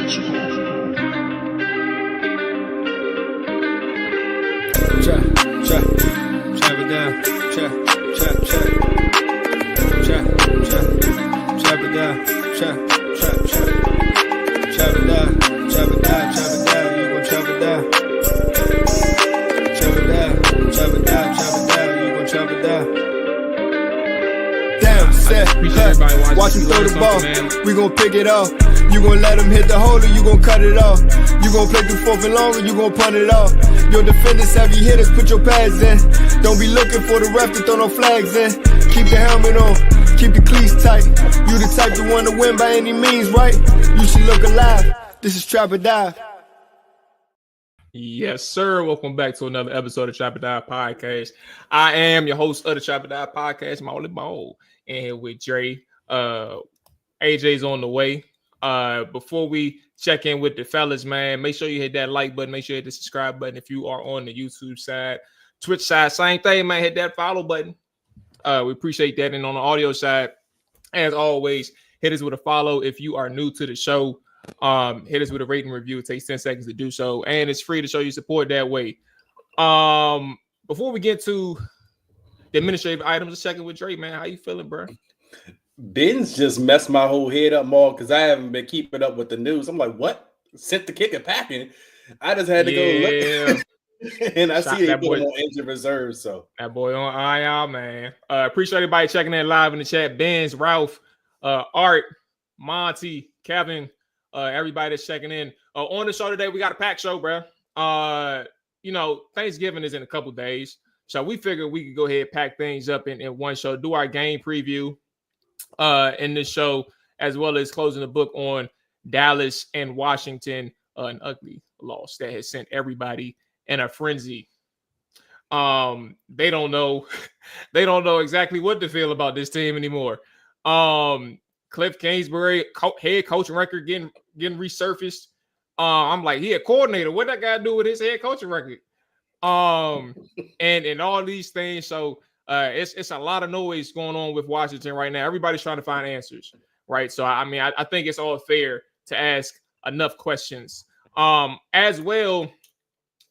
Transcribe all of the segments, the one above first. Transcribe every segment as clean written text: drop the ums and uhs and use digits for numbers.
Watch him throw the ball, we gon' pick it off. You gon' let him hit the hole or you gon' cut it off. You gon' play through fourth and long or you gon' punt it off. Your defenders, heavy hitters, put your pads in. Don't be looking for the ref to throw no flags in. Keep the helmet on, keep the cleats tight. You the type to want to win by any means, right? You should look alive. This is Trap or Die. Yes, sir. Welcome back to another episode of Trap or Die Podcast. I am your host of the Trap or Die Podcast, Mual and Dre, and here with Dre. AJ's on the way. Before we check in with the fellas, man, make sure you hit that like button. Make sure you hit the subscribe button if you are on the YouTube side. Twitch side, same thing, man. Hit that follow button. We appreciate that. And on the audio side, as always, hit us with a follow if you are new to the show. Hit us with a rating review. It takes 10 seconds to do so, and it's free to show you support that way. Before we get to the administrative items, let's check in with Dre, man. How you feeling, bro? Ben's just messed my whole head up more because I haven't been keeping up with the news. I'm like, what? Sent the kicker packing. I just had to go look. And I see that boy on injured reserve. So that boy on IR, man. Appreciate everybody checking in live in the chat. Benz, Ralph, Art, Monty, Kevin, everybody that's checking in. On the show today, we got a packed show, bro. You know, Thanksgiving is in a couple days. So we figured we could go ahead and pack things up in one show, do our game preview in this show, as well as closing the book on Dallas and Washington, an ugly loss that has sent everybody in a frenzy. They don't know exactly what to feel about this team anymore. Cliff Kingsbury head coaching record getting resurfaced. I'm like, he a coordinator. What that guy do with his head coaching record? And all these things. So it's a lot of noise going on with Washington right now. Everybody's trying to find answers, right? So I mean, I think it's all fair to ask enough questions. As well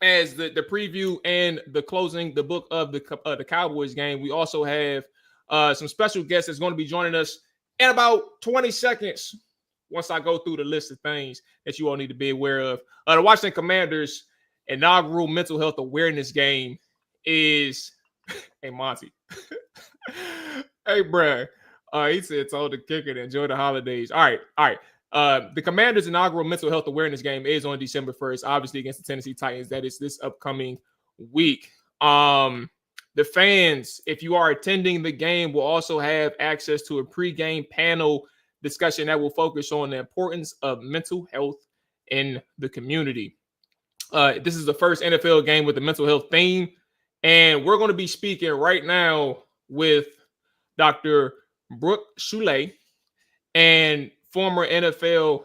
as the preview and the closing the book of the Cowboys game, we also have some special guests that's going to be joining us in about 20 seconds. Once I go through the list of things that you all need to be aware of, the Washington Commanders' inaugural mental health awareness game is. Hey, Monty. Hey, bro. He said, told the kicker to enjoy the holidays. All right. The Commanders' inaugural mental health awareness game is on December 1st, obviously against the Tennessee Titans. That is this upcoming week. The fans, if you are attending the game, will also have access to a pregame panel discussion that will focus on the importance of mental health in the community. This is the first NFL game with a mental health theme. And we're going to be speaking right now with Dr. Brook Choulet and former NFL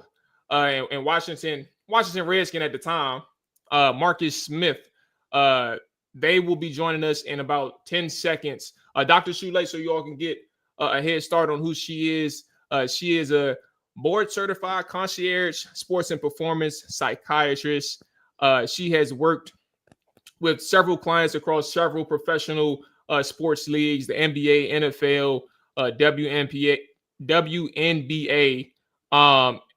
and Washington Redskin at the time, Marcus Smith. They will be joining us in about 10 seconds. Dr. Choulet, so you all can get a head start on who she is. She is a board-certified concierge sports and performance psychiatrist. She has worked with several clients across several professional sports leagues, the NBA, NFL, WNBA,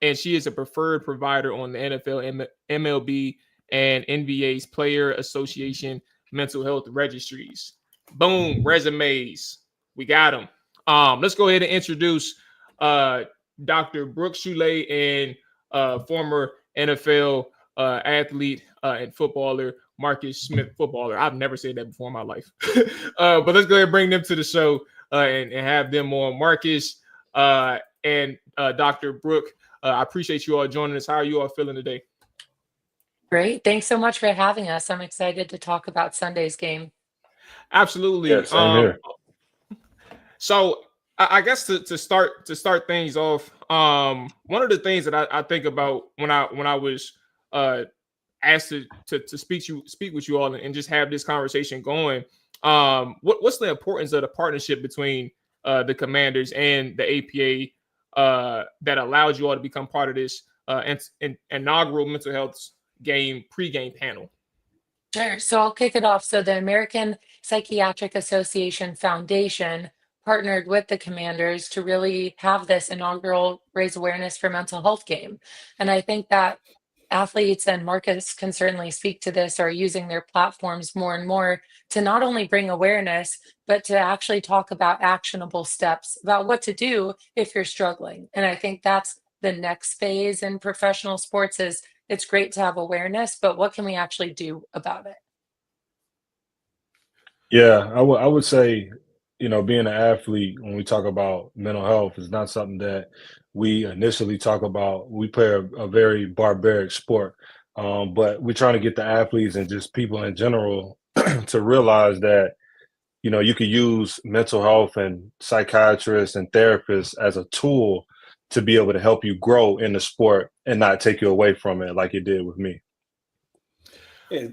and she is a preferred provider on the NFL, MLB, and NBA's Player Association mental health registries. Boom, resumes. We got them. Let's go ahead and introduce Dr. Brook Choulet and former NFL athlete and footballer, Marcus Smith, footballer. I've never said that before in my life. But let's go ahead and bring them to the show and have them on. Marcus and Dr. Brook, I appreciate you all joining us. How are you all feeling today? Great. Thanks so much for having us. I'm excited to talk about Sunday's game. Absolutely. Yeah, same here. So I guess to start things off, one of the things that I think about when I was asked to speak with you all and just have this conversation going, what's the importance of the partnership between the Commanders and the APA that allowed you all to become part of this inaugural mental health game pregame panel. Sure. So I'll kick it off. So the American Psychiatric Association Foundation partnered with the Commanders to really have this inaugural raise awareness for mental health game. And I think that athletes, and Marcus can certainly speak to this, are using their platforms more and more to not only bring awareness, but to actually talk about actionable steps about what to do if you're struggling. And I think that's the next phase in professional sports. Is it's great to have awareness, but what can we actually do about it? Yeah, I would say, being an athlete, when we talk about mental health, is not something that we initially talk about. We play a very barbaric sport, but we're trying to get the athletes and just people in general to realize that, you could use mental health and psychiatrists and therapists as a tool to be able to help you grow in the sport and not take you away from it like it did with me. Yeah.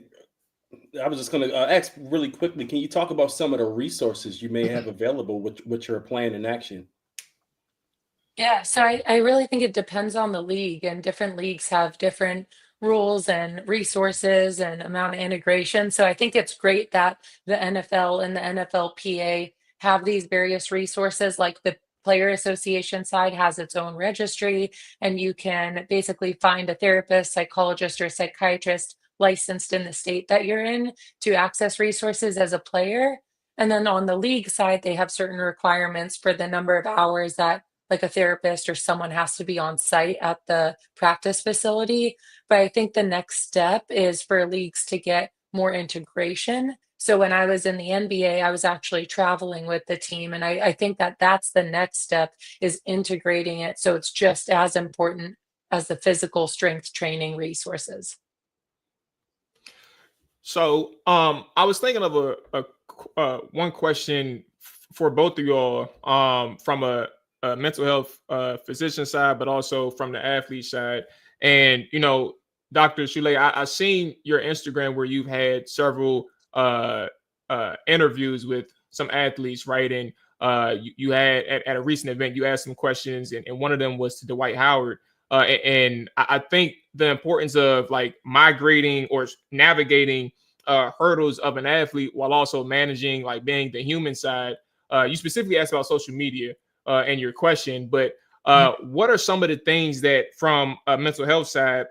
I was just going to ask really quickly, can you talk about some of the resources you may have available with your plan in action? Yeah, so I really think it depends on the league, and different leagues have different rules and resources and amount of integration. So I think it's great that the NFL and the NFLPA have these various resources, like the Player Association side has its own registry, and you can basically find a therapist, psychologist, or psychiatrist licensed in the state that you're in to access resources as a player. And then on the league side, they have certain requirements for the number of hours that like a therapist or someone has to be on site at the practice facility. But I think the next step is for leagues to get more integration. So when I was in the NBA, I was actually traveling with the team. And I think that that's the next step, is integrating it so it's just as important as the physical strength training resources. So I was thinking of one question for both of y'all from a mental health physician side, but also from the athlete side. And, Dr. Choulet, I've seen your Instagram where you've had several interviews with some athletes, right? And you had at a recent event, you asked some questions, and one of them was to Dwight Howard. And I think the importance of like migrating or navigating hurdles of an athlete while also managing like being the human side. You specifically asked about social media in your question, but what are some of the things that from a mental health side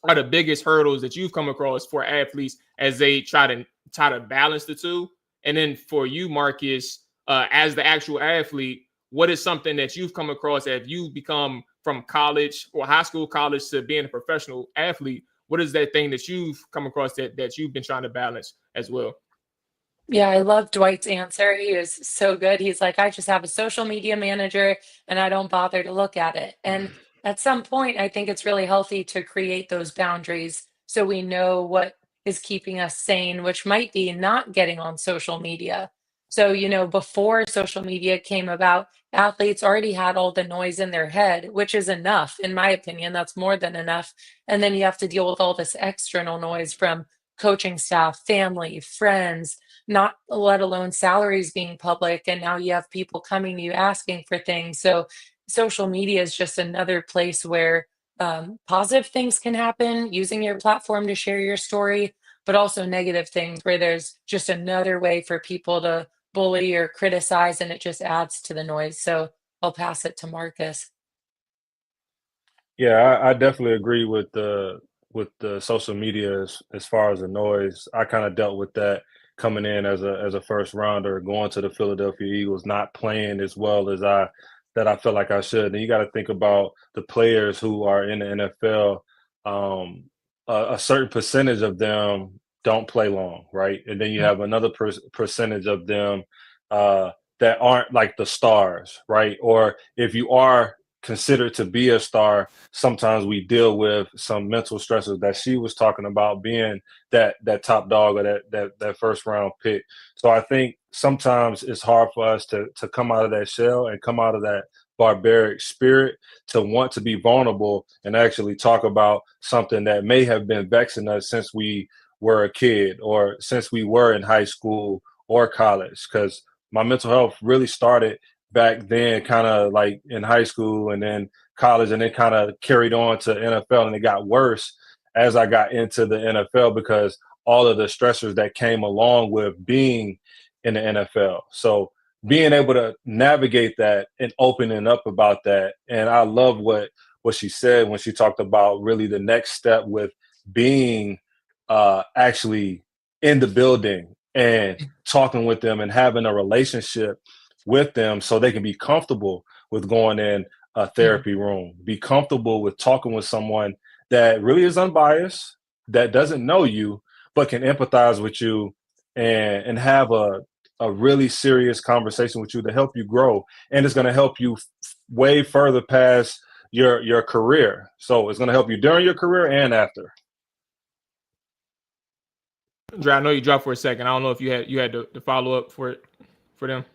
are the biggest hurdles that you've come across for athletes as they try to balance the two? And then for you, Marcus, as the actual athlete, what is something that you've come across as you've become from college or high school, college to being a professional athlete? What is that thing that you've come across that you've been trying to balance as well? Yeah, I love Dwight's answer. He is so good. He's like, I just have a social media manager and I don't bother to look at it. And at some point, I think it's really healthy to create those boundaries so we know what is keeping us sane, which might be not getting on social media. So, before social media came about, athletes already had all the noise in their head, which is enough. In my opinion, that's more than enough. And then you have to deal with all this external noise from coaching staff, family, friends, not let alone salaries being public. And now you have people coming to you asking for things. So social media is just another place where positive things can happen, using your platform to share your story, but also negative things where there's just another way for people to bully or criticize, and it just adds to the noise. So I'll pass it to Marcus. Yeah, I definitely agree with the social media as far as the noise. I kind of dealt with that coming in as a first rounder, going to the Philadelphia Eagles, not playing as well as I feel like I should. And you got to think about the players who are in the NFL. A certain percentage of them don't play long, right? And then you have another percentage of them that aren't like the stars, right? Or if you are considered to be a star, sometimes we deal with some mental stresses that she was talking about, being that top dog or that first round pick. So I think sometimes it's hard for us to come out of that shell and come out of that barbaric spirit to want to be vulnerable and actually talk about something that may have been vexing us since we were a kid or since we were in high school or college. Because my mental health really started back then, kind of like in high school, and then college, and it kind of carried on to NFL, and it got worse as I got into the NFL because all of the stressors that came along with being in the NFL. So being able to navigate that and opening up about that. And I love what she said when she talked about really the next step with being actually in the building and talking with them and having a relationship with them so they can be comfortable with going in a therapy room, be comfortable with talking with someone that really is unbiased, that doesn't know you, but can empathize with you and have a really serious conversation with you to help you grow. And it's going to help you way further past your career. So it's going to help you during your career and after. Dre, I know you dropped for a second. I don't know if you had to follow up for them.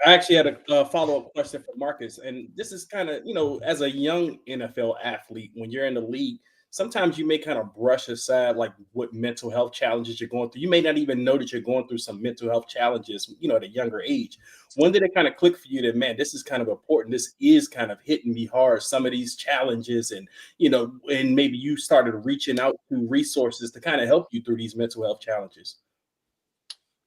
I actually had a follow-up question for Marcus. And this is kind of, as a young NFL athlete, when you're in the league, sometimes you may kind of brush aside like what mental health challenges you're going through. You may not even know that you're going through some mental health challenges, at a younger age. When did it kind of click for you that, man, this is kind of important? This is kind of hitting me hard, some of these challenges, and, and maybe you started reaching out to resources to kind of help you through these mental health challenges?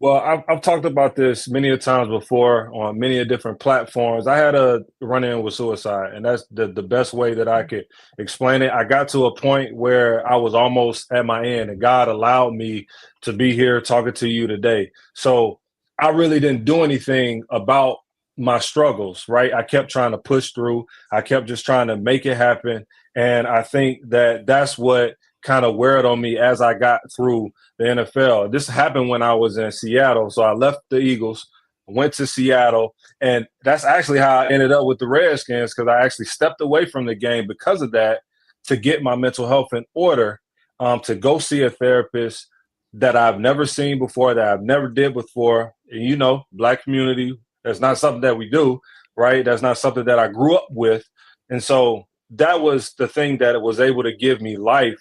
Well, I've talked about this many a times before on many different platforms. I had a run-in with suicide, and that's the best way that I could explain it. I got to a point where I was almost at my end, and God allowed me to be here talking to you today. So I really didn't do anything about my struggles, right? I kept trying to push through. I kept just trying to make it happen. And I think that that's what kind of wear it on me as I got through the NFL. This happened when I was in Seattle. So I left the Eagles, went to Seattle, and that's actually how I ended up with the Redskins, because I actually stepped away from the game because of that to get my mental health in order, to go see a therapist that I've never seen before, that I've never did before. And, Black community, that's not something that we do, right? That's not something that I grew up with. And so that was the thing that it was able to give me life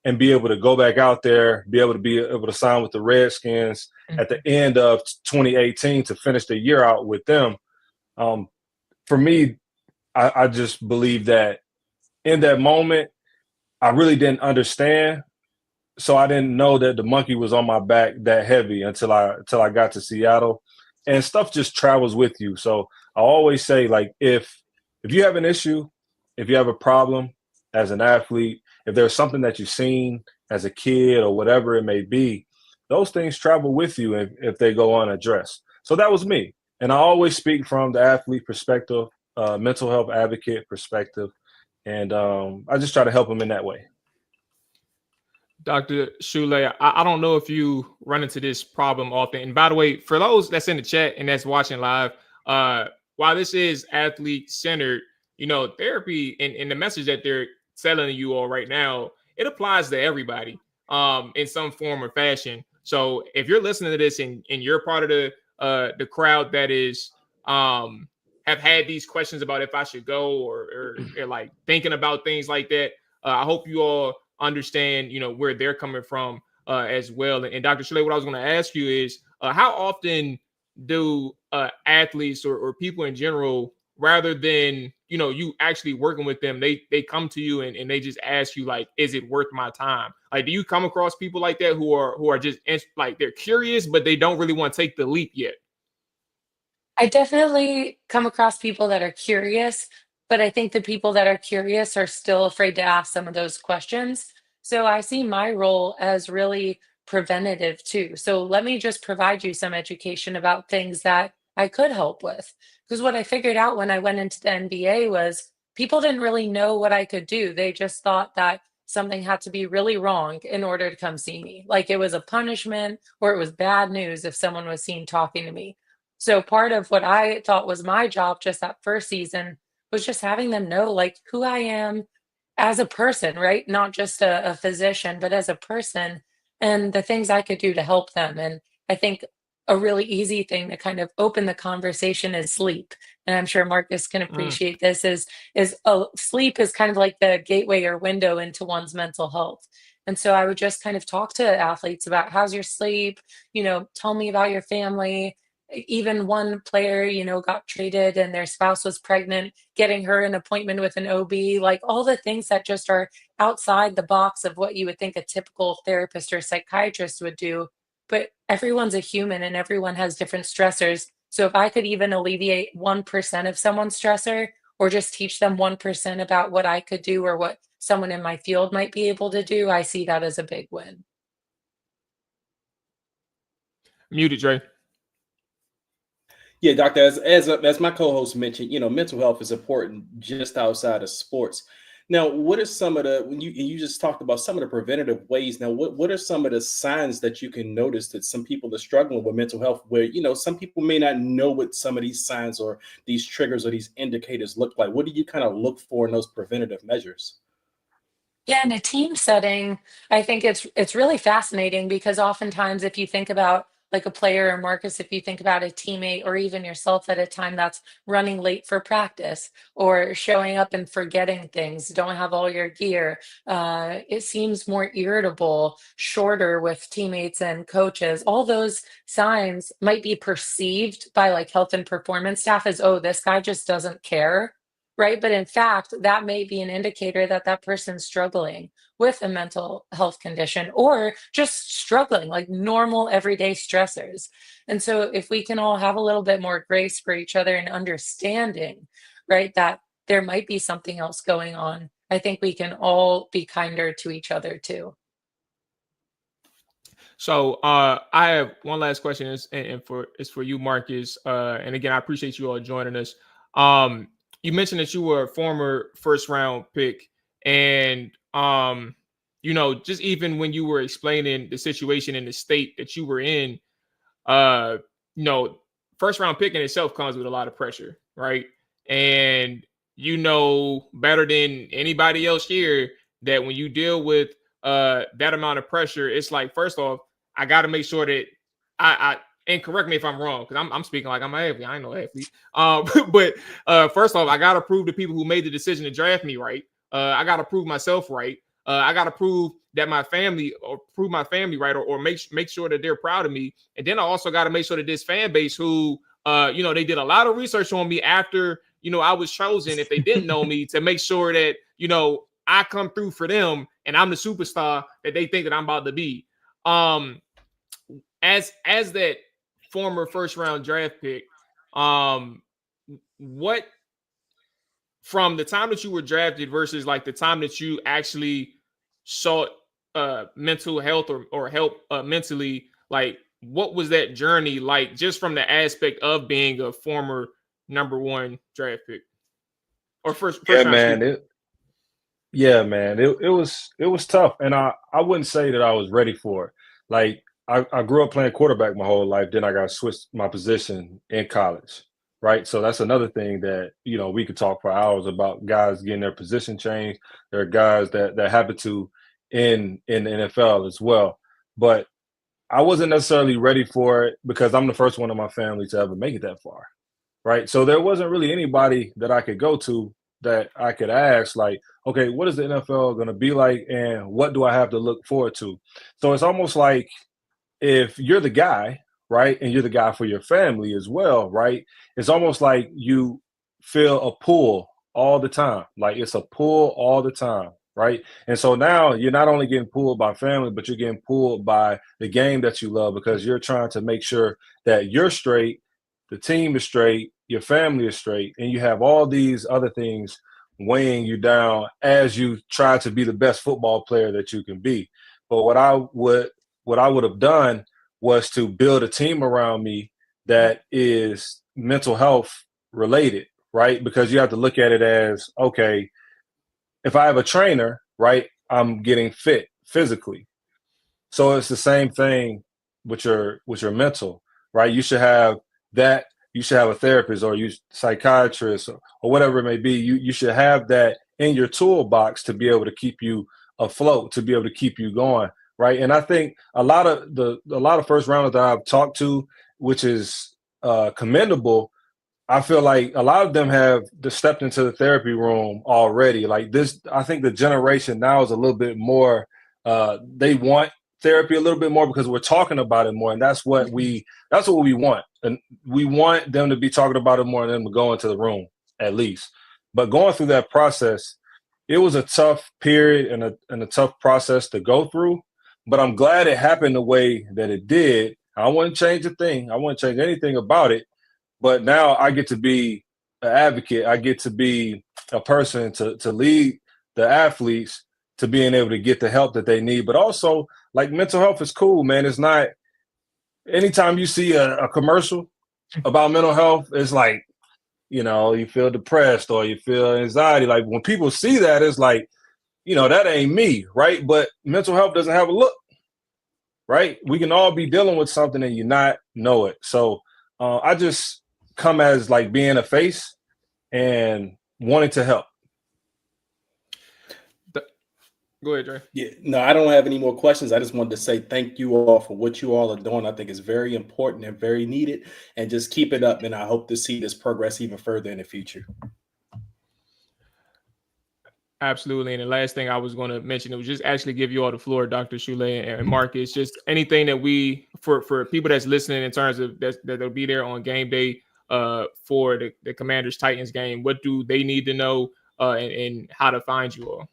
and be able to go back out there, be able to sign with the Redskins at the end of 2018 to finish the year out with them. For me, I just believe that in that moment, I really didn't understand. So I didn't know that the monkey was on my back that heavy until I got to Seattle. And stuff just travels with you. So I always say, like, if you have an issue, if you have a problem as an athlete, if there's something that you've seen as a kid or whatever it may be, those things travel with you if they go unaddressed. So that was me. And I always speak from the athlete perspective, mental health advocate perspective. And I just try to help them in that way. Dr. Choulet, I don't know if you run into this problem often. And by the way, for those that's in the chat and that's watching live, while this is athlete-centered, therapy and the message that they're selling you all right now, it applies to everybody in some form or fashion. So if you're listening to this and you're part of the crowd that is have had these questions about if I should go or like thinking about things like that, I hope you all understand, where they're coming from as well. And Dr. Choulet, what I was going to ask you is, how often do athletes or people in general, rather than, you actually working with them, they come to you and they just ask you, like, is it worth my time? Like, do you come across people like that who are just like, they're curious, but they don't really want to take the leap yet? I definitely come across people that are curious, but I think the people that are curious are still afraid to ask some of those questions. So I see my role as really preventative too. So let me just provide you some education about things that I could help with. Because what I figured out when I went into the NBA was people didn't really know what I could do. They just thought that something had to be really wrong in order to come see me. Like it was a punishment or it was bad news if someone was seen talking to me. So part of what I thought was my job just that first season was just having them know like who I am as a person, right? Not just a physician, but as a person and the things I could do to help them. And I think a really easy thing to kind of open the conversation is sleep. And I'm sure Marcus can appreciate this is sleep is kind of like the gateway or window into one's mental health. And so I would just kind of talk to athletes about how's your sleep, tell me about your family. even one player, got traded and their spouse was pregnant, getting her an appointment with an OB, like all the things that just are outside the box of what you would think a typical therapist or psychiatrist would do. But everyone's a human and everyone has different stressors. So if I could even alleviate 1% of someone's stressor, or just teach them 1% about what I could do or what someone in my field might be able to do, I see that as a big win. Muted, Dre. Yeah, doctor, as my co-host mentioned, mental health is important just outside of sports. Now, what are some of the, when you just talked about some of the preventative ways? Now, what are some of the signs that you can notice that some people are struggling with mental health, where some people may not know what some of these signs or these triggers or these indicators look like? What do you kind of look for in those preventative measures? Yeah, in a team setting, I think it's really fascinating because oftentimes if you think about like a player, or Marcus, if you think about a teammate or even yourself at a time that's running late for practice or showing up and forgetting things, don't have all your gear, it seems more irritable, shorter with teammates and coaches. All those signs might be perceived by like health and performance staff as, oh, this guy just doesn't care. Right. But in fact, that may be an indicator that that person's struggling with a mental health condition or just struggling like normal everyday stressors. And so if we can all have a little bit more grace for each other and understanding, right, that there might be something else going on, I think we can all be kinder to each other too. So I have one last question, and it's for you, Marcus. And again, I appreciate you all joining us. You mentioned that you were a former first round pick, and just even when you were explaining the situation in the state that you were in, first round pick in itself comes with a lot of pressure, right? And better than anybody else here that when you deal with that amount of pressure, it's like, first off, I got to make sure that I and correct me if I'm wrong, because I'm speaking like I'm an athlete. I ain't no athlete. But first off, I got to prove to people who made the decision to draft me right. I got to prove myself right. I got to prove that my family right, or make sure that they're proud of me. And then I also got to make sure that this fan base who, they did a lot of research on me after, I was chosen, if they didn't know me, to make sure that, I come through for them and I'm the superstar that they think that I'm about to be. As that former first round draft pick, what from the time that you were drafted versus like the time that you actually sought mental health or help mentally, like what was that journey like, just from the aspect of being a former number one draft pick or first round man pick? It was tough, and I wouldn't say that I was ready for it. Like I grew up playing quarterback my whole life. Then I got switched my position in college, right? So that's another thing that, we could talk for hours about guys getting their position changed. There are guys that happen to in the NFL as well. But I wasn't necessarily ready for it because I'm the first one in my family to ever make it that far, right? So there wasn't really anybody that I could go to that I could ask, like, okay, what is the NFL going to be like and what do I have to look forward to? So it's almost like, if you're the guy, right, and you're the guy for your family as well, right, it's almost like you feel a pull all the time. Like it's a pull all the time, right? And so now you're not only getting pulled by family, but you're getting pulled by the game that you love, because you're trying to make sure that you're straight, the team is straight, your family is straight, and you have all these other things weighing you down as you try to be the best football player that you can be. But what I would have done was to build a team around me that is mental health related, right? Because you have to look at it as, okay, if I have a trainer, right, I'm getting fit physically. So it's the same thing with your mental, right? You should have that. You should have a therapist or psychiatrist or whatever it may be. You should have that in your toolbox to be able to keep you afloat, to be able to keep you going. Right. And I think a lot of first rounders that I've talked to, which is commendable, I feel like a lot of them have stepped into the therapy room already. Like this, I think the generation now is a little bit more, they want therapy a little bit more because we're talking about it more, and that's what we want. And we want them to be talking about it more and them to go into the room at least. But going through that process, it was a tough period and a tough process to go through. But I'm glad it happened the way that it did. I wouldn't change a thing. I wouldn't change anything about it. But now I get to be an advocate. I get to be a person to lead the athletes to being able to get the help that they need. But also, like, mental health is cool, man. It's not – anytime you see a commercial about mental health, it's like, you know, you feel depressed or you feel anxiety. Like, when people see that, it's like, you know, that ain't me, right? But mental health doesn't have a look, right? We can all be dealing with something and you not know it. So I just come as, like, being a face and wanting to help. Go ahead, Dre. Yeah, no, I don't have any more questions. I just wanted to say thank you all for what you all are doing. I think it's very important and very needed, and just keep it up. And I hope to see this progress even further in the future. Absolutely. And the last thing I was going to mention, it was just actually give you all the floor, Dr. Choulet and Marcus, just anything that we, for people that's listening in terms of that'll be there on game day for the Commanders Titans game, what do they need to know and how to find you all?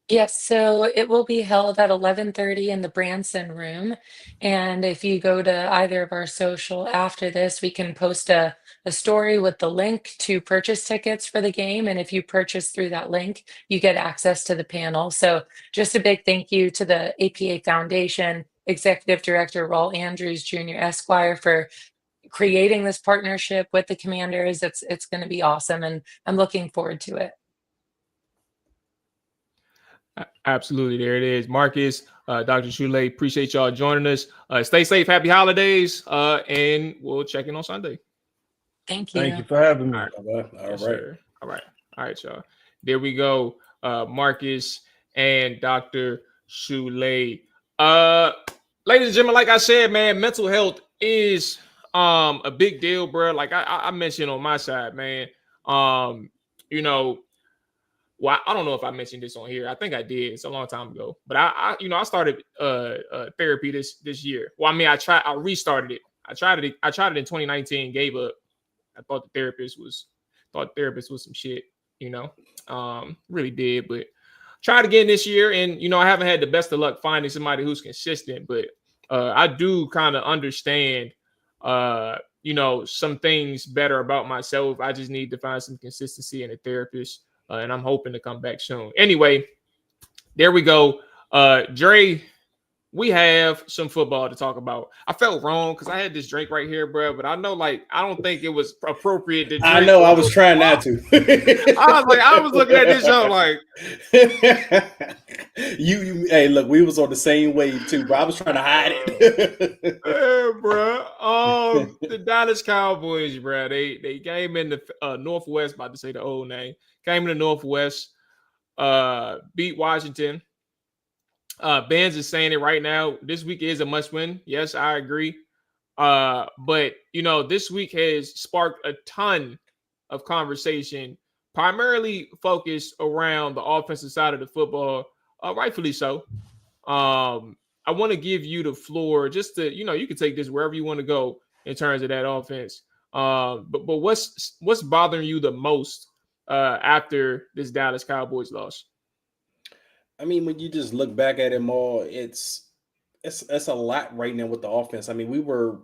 Yes, so it will be held at 11:30 in the Branson room. And if you go to either of our social after this, we can post a story with the link to purchase tickets for the game. And if you purchase through that link, you get access to the panel. So just a big thank you to the APA Foundation, Executive Director Raul Andrews Jr. Esquire, for creating this partnership with the Commanders. It's going to be awesome, and I'm looking forward to it. Absolutely. There it is. Marcus, Dr. Choulet, appreciate y'all joining us. Stay safe. Happy holidays. And we'll check in on Sunday. Thank you. Thank you for having me. All Yes, right. sir. All right, y'all. There we go. Marcus and Dr. Choulet. Ladies and gentlemen, like I said, man, mental health is a big deal, bro. Like I mentioned on my side, man. You know, well, I don't know if I mentioned this on here. I think I did. It's a long time ago. But I started therapy this year. Well, I mean, I restarted it. I tried it in 2019, gave up. I thought the therapist was some shit, you know. Really did, but tried again this year, and you know, I haven't had the best of luck finding somebody who's consistent, but I do kind of understand you know, some things better about myself. I just need to find some consistency in a therapist. And I'm hoping to come back soon. Anyway, there we go. Dre, we have some football to talk about. I felt wrong because I had this drink right here, bro. But I know, like, I don't think it was appropriate to drink. I know. I was trying not to. I was looking at this show like, you. Hey, look, we was on the same wave too, bro. I was trying to hide it. Yeah, bro. The Dallas Cowboys, bro. They came in the Northwest. About to say the old name. Came in the Northwest. Beat Washington. Benz is saying it right now. This week is a must win. Yes, I agree. But you know, this week has sparked a ton of conversation, primarily focused around the offensive side of the football. Rightfully so. I want to give you the floor just to, you know, you can take this wherever you want to go in terms of that offense. But what's bothering you the most after this Dallas Cowboys loss? I mean, when you just look back at it all, it's a lot right now with the offense. I mean, we were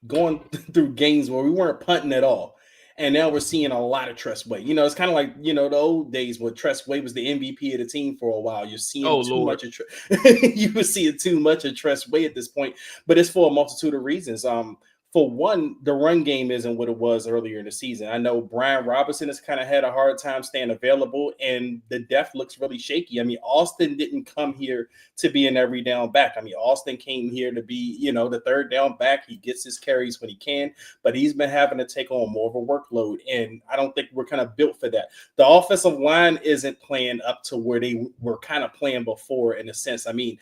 going through games where we weren't punting at all. And now we're seeing a lot of Tress Way. You know, it's kind of like, you know, the old days where Tress Way was the MVP of the team for a while. You're seeing much of you were seeing too much of Tress Way at this point, but it's for a multitude of reasons. For one, the run game isn't what it was earlier in the season. I know Brian Robinson has kind of had a hard time staying available, and the depth looks really shaky. I mean, Austin didn't come here to be an every down back. I mean, Austin came here to be, you know, the third down back. He gets his carries when he can, but he's been having to take on more of a workload, and I don't think we're kind of built for that. The offensive line isn't playing up to where they were kind of playing before, in a sense. I mean,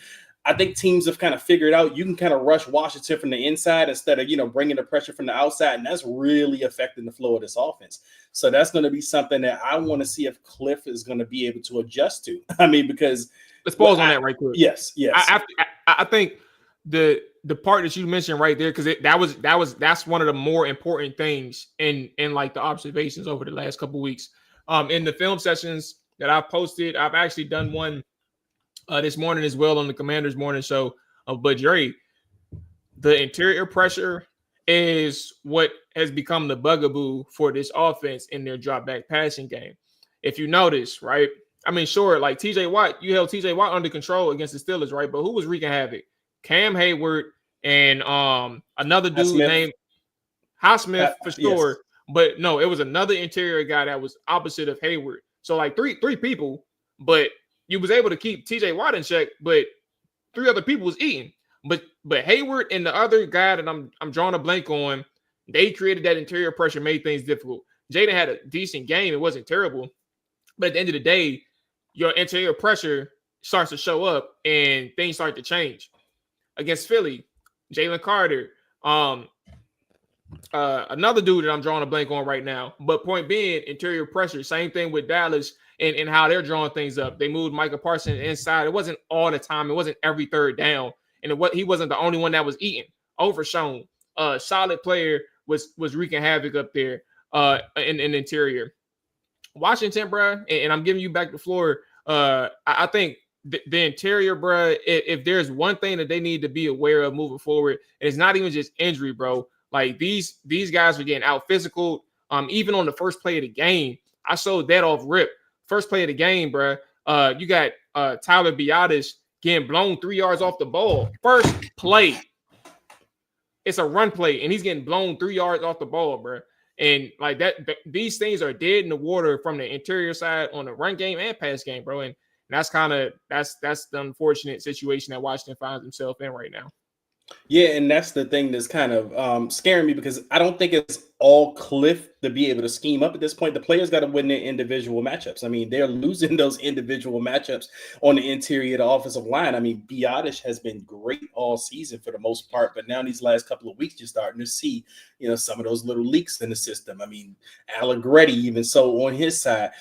I think teams have kind of figured out you can kind of rush Washington from the inside instead of, you know, bringing the pressure from the outside. And that's really affecting the flow of this offense. So that's going to be something that I want to see if Cliff is going to be able to adjust to. I mean, because let's pause on that right quick. Yes. I think the part that you mentioned right there, because that's one of the more important things in like the observations over the last couple weeks. In the film sessions that I've posted, I've actually done one this morning as well on the Commander's Morning Show. But Dre, the interior pressure is what has become the bugaboo for this offense in their drop back passing game. If you notice, right? I mean, sure, like TJ Watt, you held TJ Watt under control against the Steelers, right? But who was wreaking havoc? Cam Hayward and another dude named Highsmith for sure. Yes. But no, it was another interior guy that was opposite of Hayward. So like three people, but you was able to keep TJ Watt in check, but 3 other people was eating. But Hayward and the other guy that I'm drawing a blank on, they created that interior pressure, made things difficult. Jaden had a decent game. It wasn't terrible. But at the end of the day, your interior pressure starts to show up and things start to change. Against Philly, Jalen Carter, another dude that I'm drawing a blank on right now. But point being, interior pressure. Same thing with Dallas and how they're drawing things up. They moved Micah Parsons inside. It wasn't all the time. It wasn't every third down. And he wasn't the only one that was eating. Overshown. Solid player was wreaking havoc up there in the interior. Washington, bro, and I'm giving you back the floor. I think the interior, bro, if there's one thing that they need to be aware of moving forward, and it's not even just injury, bro. Like these guys are getting out physical. Even on the first play of the game, I showed that off rip. First play of the game, bro. You got Tyler Biadasz getting blown 3 yards off the ball. First play. It's a run play, and he's getting blown 3 yards off the ball, bro. And like that, these things are dead in the water from the interior side on the run game and pass game, bro. And that's the unfortunate situation that Washington finds himself in right now. Yeah, and that's the thing that's kind of scaring me, because I don't think it's all Cliff to be able to scheme up at this point. The players got to win their individual matchups. I mean, they're losing those individual matchups on the interior of the offensive line. I mean, Biadasz has been great all season for the most part, but now these last couple of weeks, you're starting to see, some of those little leaks in the system. I mean, Allegretti, even so on his side,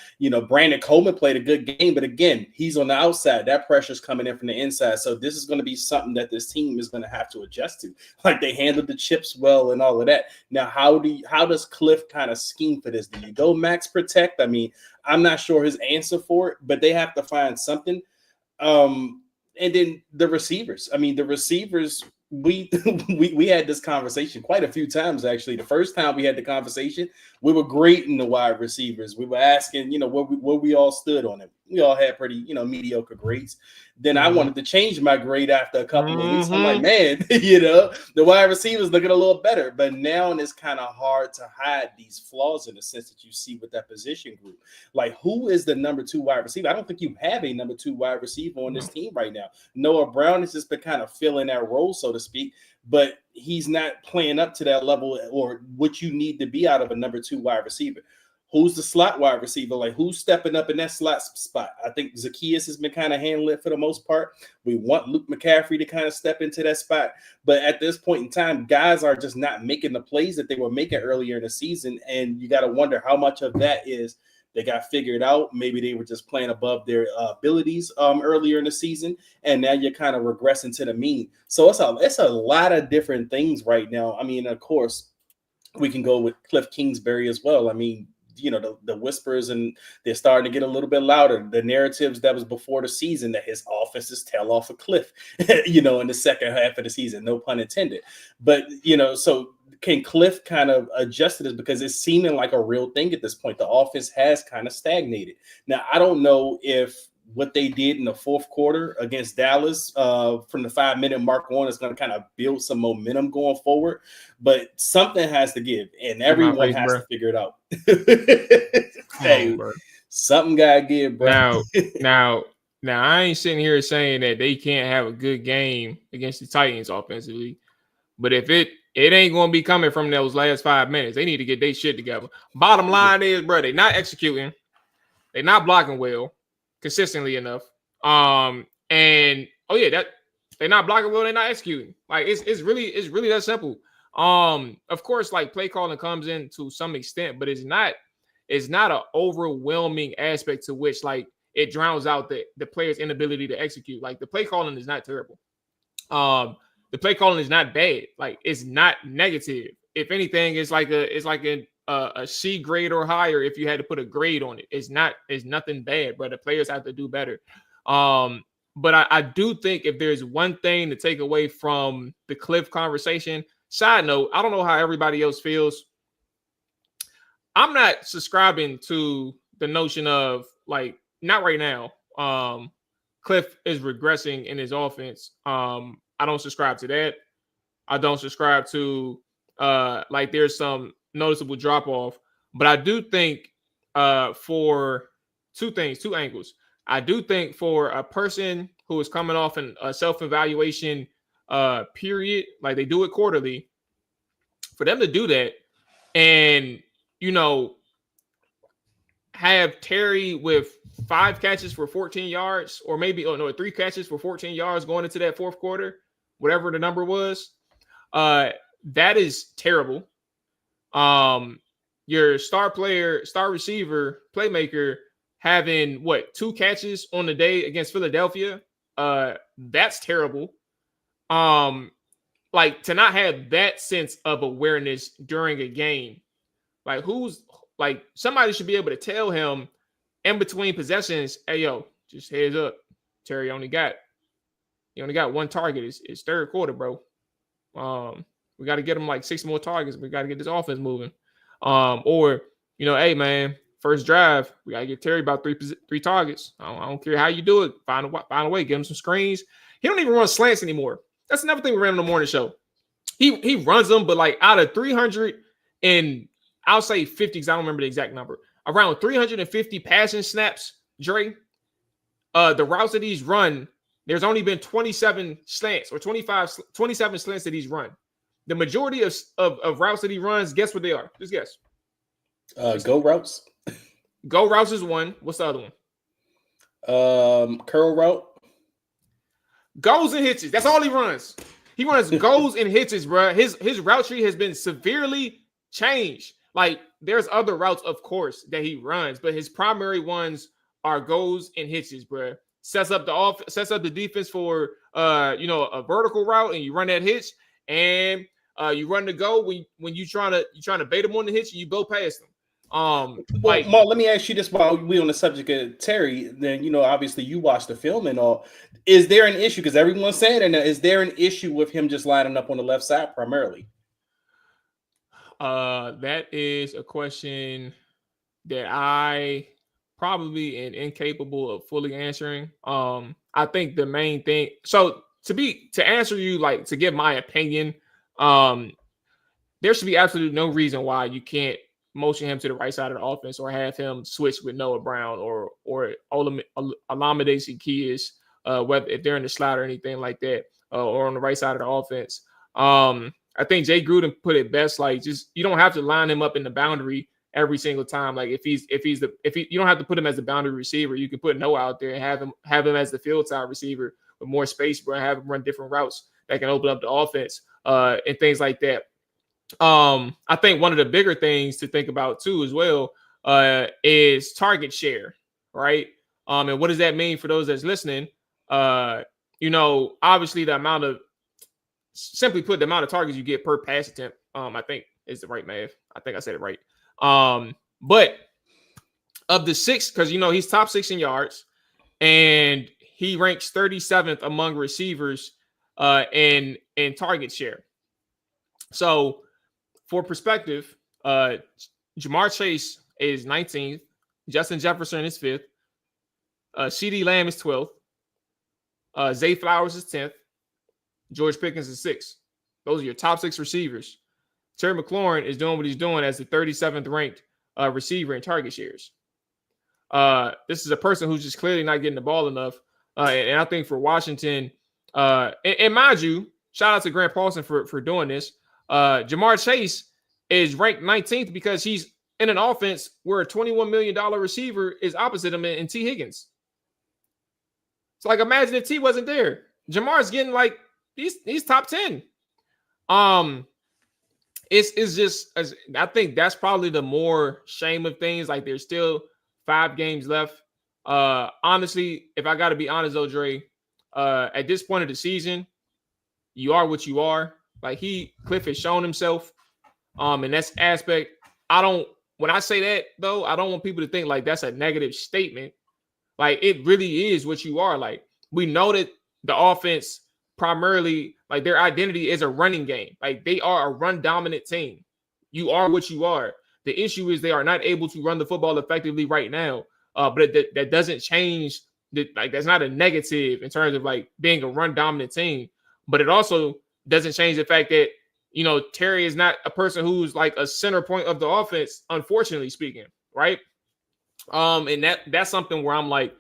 Brandon Coleman played a good game, but again, he's on the outside. That pressure's coming in from the inside. So this is going to be something that this team is going to have to adjust to. Like, they handled the chips well and all of that. Now, how does Cliff kind of scheme for this? Do you go max protect? I mean, I'm not sure his answer for it, but they have to find something. And then the receivers. I mean, the receivers, we had this conversation quite a few times, actually. The first time we had the conversation, we were grading the wide receivers. We were asking, where we all stood on it. We all had pretty, mediocre grades. Then I wanted to change my grade after a couple of weeks. I'm like, man, the wide receivers looking a little better. But now it's kind of hard to hide these flaws in the sense that you see with that position group. Like, who is the number 2 wide receiver? I don't think you have a number 2 wide receiver on this team right now. Noah Brown has just been kind of filling that role, so to speak, but he's not playing up to that level or what you need to be out of a number 2 wide receiver. Who's the slot wide receiver? Like, who's stepping up in that slot spot? I think Zacchaeus has been kind of handling it for the most part. We want Luke McCaffrey to kind of step into that spot. But at this point in time, guys are just not making the plays that they were making earlier in the season. And you got to wonder how much of that is they got figured out. Maybe they were just playing above their abilities earlier in the season. And now you're kind of regressing to the mean. So it's a lot of different things right now. I mean, of course, we can go with Cliff Kingsbury as well. I mean, the whispers, and they're starting to get a little bit louder. The narratives that was before the season that his offenses tail off a cliff, in the second half of the season, no pun intended. But, so can Cliff kind of adjust to this, because it's seeming like a real thing at this point? The offense has kind of stagnated. Now, I don't know if what they did in the fourth quarter against Dallas from the 5-minute mark on is going to kind of build some momentum going forward, but something has to give, and everyone has to figure it out. Hey, something got to give, bro. Now, I ain't sitting here saying that they can't have a good game against the Titans offensively, but if it ain't going to be coming from those last 5 minutes, they need to get their shit together. Bottom line is, bro, they're not executing. They're not blocking well consistently enough. That they're not blocking well, they're not executing. Like, it's really that simple. Of course, like, play calling comes in to some extent, but it's not an overwhelming aspect to which, like, it drowns out the player's inability to execute. Like the play calling is not terrible. The play calling is not bad. Like it's not negative. If anything, it's like a C grade or higher. If you had to put a grade on it, it's nothing bad. But the players have to do better. But I do think if there's one thing to take away from the Cliff conversation. Side note, I don't know how everybody else feels. I'm not subscribing to the notion of like not right now. Cliff is regressing in his offense. I don't subscribe to that. I don't subscribe to like there's some noticeable drop off. But I do think for two angles. I do think for a person who is coming off a self-evaluation period, like they do it quarterly, for them to do that and, you know, have Terry with 5 catches for 14 yards or maybe, 3 catches for 14 yards going into that fourth quarter, whatever the number was, that is terrible. Your star receiver, playmaker, having 2 catches on the day against Philadelphia. That's terrible. Like to not have that sense of awareness during a game. Like somebody should be able to tell him in between possessions, hey yo, just heads up. Terry only got 1 target. It's third quarter, bro. We got to get him like 6 more targets. We got to get this offense moving. Or, hey man, first drive, we got to get Terry about 3 targets. I don't care how you do it. Find a way. Give him some screens. He don't even run slants anymore. That's another thing we ran on the morning show. He runs them, but like out of 300 and I'll say 50 because I don't remember the exact number. Around 350 passing snaps, Dre, the routes that he's run, there's only been 27 slants or 27 slants that he's run. The majority of routes that he runs, guess what they are? Just guess. Go routes. Go routes is one. What's the other one? Curl route. Goes and hitches. That's all he runs. He runs goes and hitches, bro. His route tree has been severely changed. Like there's other routes, of course, that he runs, but his primary ones are goes and hitches, bro. Sets up the defense for a vertical route, and you run that hitch, and you run the go when you trying to bait him on the hitch, and you go past him. Well, Mark, let me ask you this while we on the subject of Terry. Then obviously you watched the film and all. Is there an issue? Because everyone's saying it. Is there an issue with him just lining up on the left side primarily? That is a question that I probably am incapable of fully answering. I think the main thing. So to answer you, like to give my opinion, there should be absolutely no reason why you can't motion him to the right side of the offense or have him switch with Noah Brown or Olamide Zaccheaus, whether if they're in the slot or anything like that, or on the right side of the offense. I think Jay Gruden put it best, like just you don't have to line him up in the boundary every single time. Like if you don't have to put him as the boundary receiver, you can put Noah out there and have him as the field side receiver with more space, bro, and have him run different routes that can open up the offense, and things like that. I think one of the bigger things to think about too as well is target share, right? And what does that mean for those that's listening? Obviously the amount of targets you get per pass attempt, I think is the right math. I think I said it right. But of the 6, because he's top 6 in yards, and he ranks 37th among receivers in target share. So for perspective, Jamar Chase is 19th, Justin Jefferson is 5th, CeeDee Lamb is 12th, Zay Flowers is 10th, George Pickens is 6th. Those are your top 6 receivers. Terry McLaurin is doing what he's doing as the 37th ranked receiver in target shares. This is a person who's just clearly not getting the ball enough. And I think for Washington, and mind you, shout out to Grant Paulson for doing this. Jamar Chase is ranked 19th because he's in an offense where a $21 million receiver is opposite him in T. Higgins. So, like, imagine if T wasn't there. Jamar's getting like he's top 10. It's just, I think that's probably the more shame of things. Like, there's still 5 games left Honestly, if I got to be honest, though, Dre, at this point of the season, you are what you are. Like Cliff has shown himself. In that aspect, when I say that though, I don't want people to think like that's a negative statement. Like it really is what you are. Like we know that the offense primarily, like their identity is a running game. Like they are a run dominant team. You are what you are. The issue is they are not able to run the football effectively right now. But that doesn't change. Like that's not a negative in terms of like being a run dominant team. But it also doesn't change the fact that Terry is not a person who's like a center point of the offense, unfortunately speaking, right? And that's something where I'm like,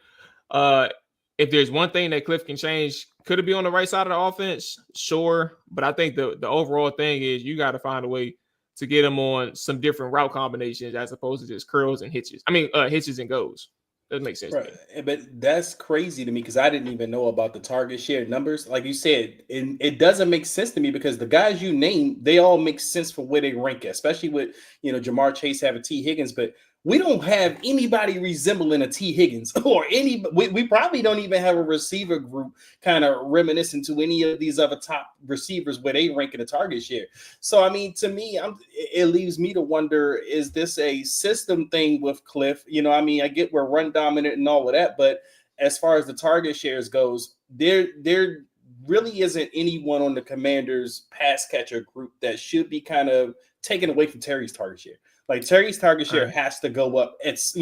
if there's one thing that Cliff can change, could it be on the right side of the offense? Sure, but I think the overall thing is you got to find a way to get him on some different route combinations as opposed to just curls and hitches. I mean, hitches and goes. That makes sense. Right. But that's crazy to me because I didn't even know about the target share numbers. Like you said, it doesn't make sense to me because the guys you named, they all make sense for where they rank at, especially with, Jamar Chase having T. Higgins. But we don't have anybody resembling a T. Higgins or we probably don't even have a receiver group kind of reminiscent to any of these other top receivers where they rank in the target share. So, I mean, to me, it leaves me to wonder, is this a system thing with Cliff? I get we're run dominant and all of that, but as far as the target shares goes, there really isn't anyone on the Commanders pass catcher group that should be kind of taken away from Terry's target share. Like Terry's target share has to go up. It's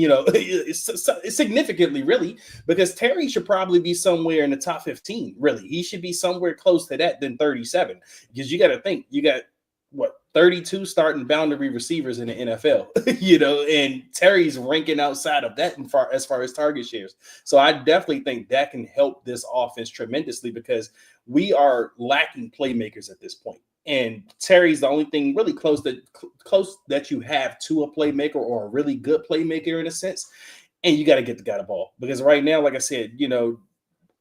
significantly, really, because Terry should probably be somewhere in the top 15. Really, he should be somewhere close to that than 37. Because you got to think, you got 32 starting boundary receivers in the NFL. And Terry's ranking outside of that as far as target shares. So I definitely think that can help this offense tremendously because we are lacking playmakers at this point. And Terry's the only thing really close that you have to a playmaker or a really good playmaker in a sense. And you got to get the guy the ball because right now, like I said,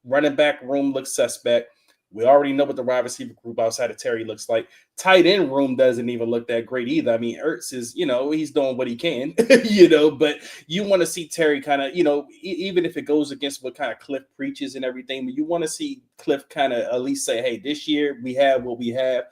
running back room looks suspect. We already know what the wide receiver group outside of Terry looks like. Tight end room doesn't even look that great either. I mean, Ertz is, he's doing what he can, but you want to see Terry kind of, even if it goes against what kind of Cliff preaches and everything, but you want to see Cliff kind of at least say, hey, this year we have what we have.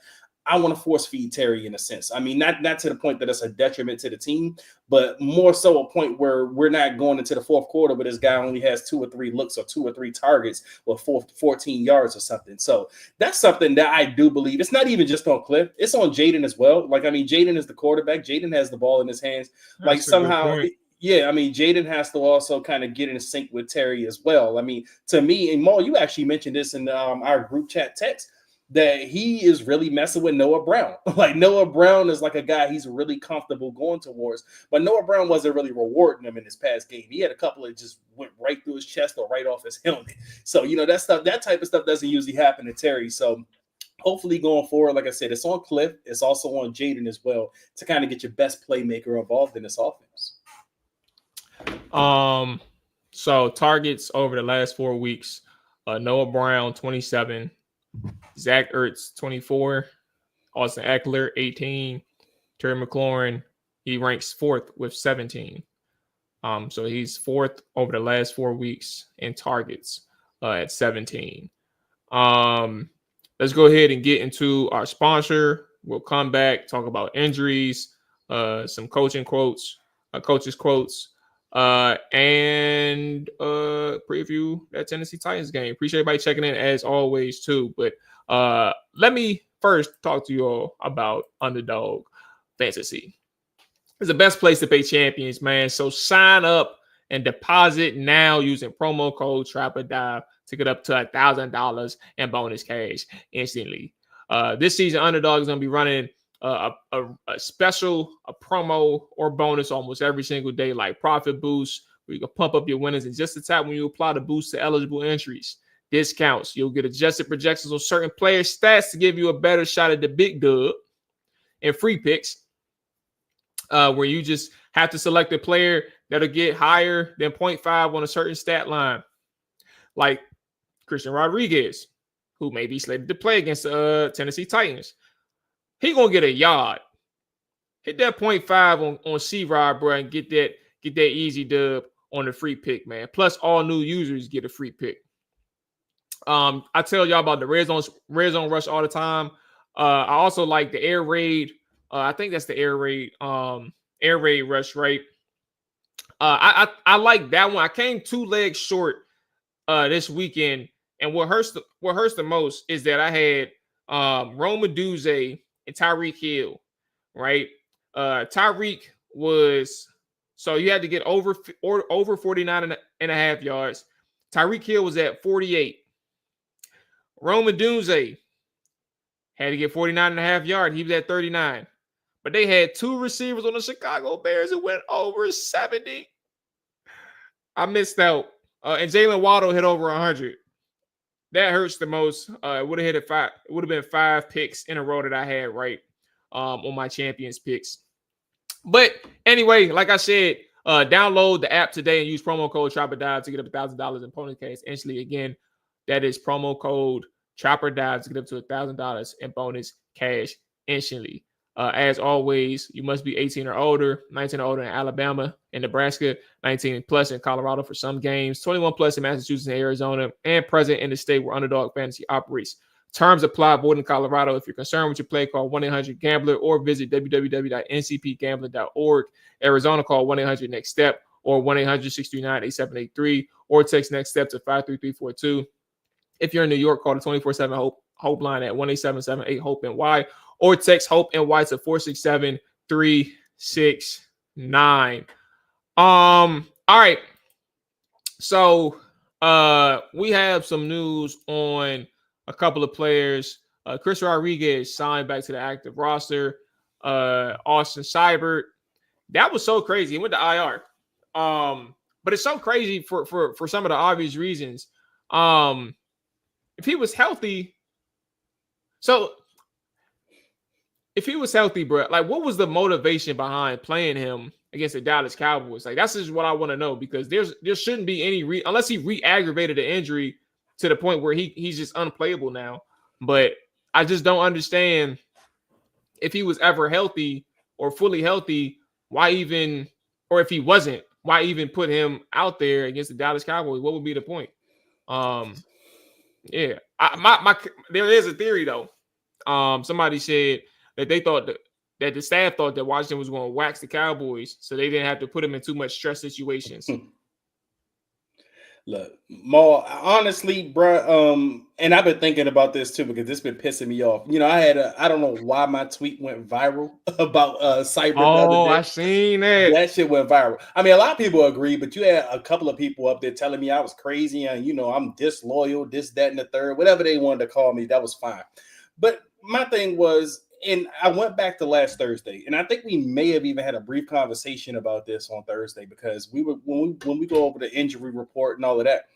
I want to force feed Terry in a sense. I mean, not to the point that it's a detriment to the team, but more so a point where we're not going into the fourth quarter, but this guy only has 2 or 3 looks or 2 or 3 targets or 14 yards or something. So that's something that I do believe. It's not even just on Cliff. It's on Jaden as well. Like, I mean, Jaden is the quarterback. Jaden has the ball in his hands. That's like somehow, yeah, I mean, Jaden has to also kind of get in sync with Terry as well. I mean, to me, and Maul, you actually mentioned this in our group chat text, that he is really messing with Noah Brown. Like Noah Brown is like a guy he's really comfortable going towards, but Noah Brown wasn't really rewarding him in his past game. He had a couple that just went right through his chest or right off his helmet. So, that type of stuff doesn't usually happen to Terry. So hopefully going forward, like I said, it's on Cliff. It's also on Jaden as well to kind of get your best playmaker involved in this offense. So targets over the last 4 weeks, Noah Brown, 27, Zach Ertz, 24, Austin Eckler, 18, Terry McLaurin, he ranks 4th with 17. So he's 4th over the last 4 weeks in targets at 17. Let's go ahead and get into our sponsor. We'll come back, talk about injuries, some coaching quotes, coaches' quotes, and preview that Tennessee Titans game. Appreciate everybody checking in as always too. But let me first talk to you all about Underdog Fantasy. It's the best place to pay champions, man. So sign up and deposit now using promo code TRAPORDIVE to get up to $1,000 in bonus cash instantly. This season, Underdog is going to be running a special promo or bonus almost every single day, like Profit Boost, where you can pump up your winnings in just a tap when you apply the boost to eligible entries. Discounts. You'll get adjusted projections on certain player stats to give you a better shot at the big dub, and free picks, where you just have to select a player that'll get higher than 0.5 on a certain stat line, like Christian Rodriguez, who may be slated to play against the Tennessee Titans. He gonna get a yard. Hit that 0.5 on C-Rod, bro, and get that easy dub. on the free pick, man. Plus, all new users get a free pick. I tell y'all about the red zone rush all the time. I also like the air raid. I think that's the air raid rush, right? I like that one. I came 2 legs short this weekend, and what hurts the most is that I had Rome Odunze and Tyreek Hill, right? Tyreek was, so you had to get over 49 and a half yards. Tyreek Hill was at 48. Rome Odunze had to get 49 and a half yards. He was at 39. But they had 2 receivers on the Chicago Bears who went over 70. I missed out. And Jalen Waddle hit over 100. That hurts the most. It would have hit 5. It would have been 5 picks in a row that I had right on my champions picks. But anyway, like I said, download the app today and use promo code TrapperDive to get up $1,000 in bonus cash instantly. Again, that is promo code TrapperDive to get up to $1,000 in bonus cash instantly. As always, you must be 18 or older, 19 or older in Alabama and Nebraska, 19 plus in Colorado for some games, 21 plus in Massachusetts and Arizona, and present in the state where Underdog Fantasy operates. Terms apply. Void in Colorado. If you're concerned with your play, call 1-800-GAMBLER or visit www.ncpgambling.org. Arizona, call 1-800-NEXT-STEP or 1-800-639-8783 or text NEXT STEP to 53342. If you're in New York, call the 24/7 Hope line at 1-877-8-HOPE-NY or text HOPE-NY to 467-369. All right. So we have some news on a couple of players. Chris Rodriguez signed back to the active roster. Austin Seibert. That was so crazy. He went to IR. But it's so crazy for some of the obvious reasons. If he was healthy, bro, like what was the motivation behind playing him against the Dallas Cowboys? Like that's just what I want to know, because there shouldn't be any unless he re-aggravated the injury to the point where he's just unplayable now. But I just don't understand, if he was ever healthy or fully healthy, why even, or if he wasn't, why even put him out there against the Dallas Cowboys? What would be the point? Yeah, there is a theory though. Somebody said that they thought that the staff thought that Washington was going to wax the Cowboys, so they didn't have to put him in too much stress situations. Look, Maul, honestly, bro, and I've been thinking about this too, because it's been pissing me off. You know, I don't know why my tweet went viral about Seibert. Oh, I seen that. That shit went viral. I mean, a lot of people agree, but you had a couple of people up there telling me I was crazy and, you know, I'm disloyal, this, that, and the third, whatever they wanted to call me, that was fine. But my thing was, and I went back to last Thursday, and I think we may have even had a brief conversation about this on Thursday, because we were when we go over the injury report and all of that,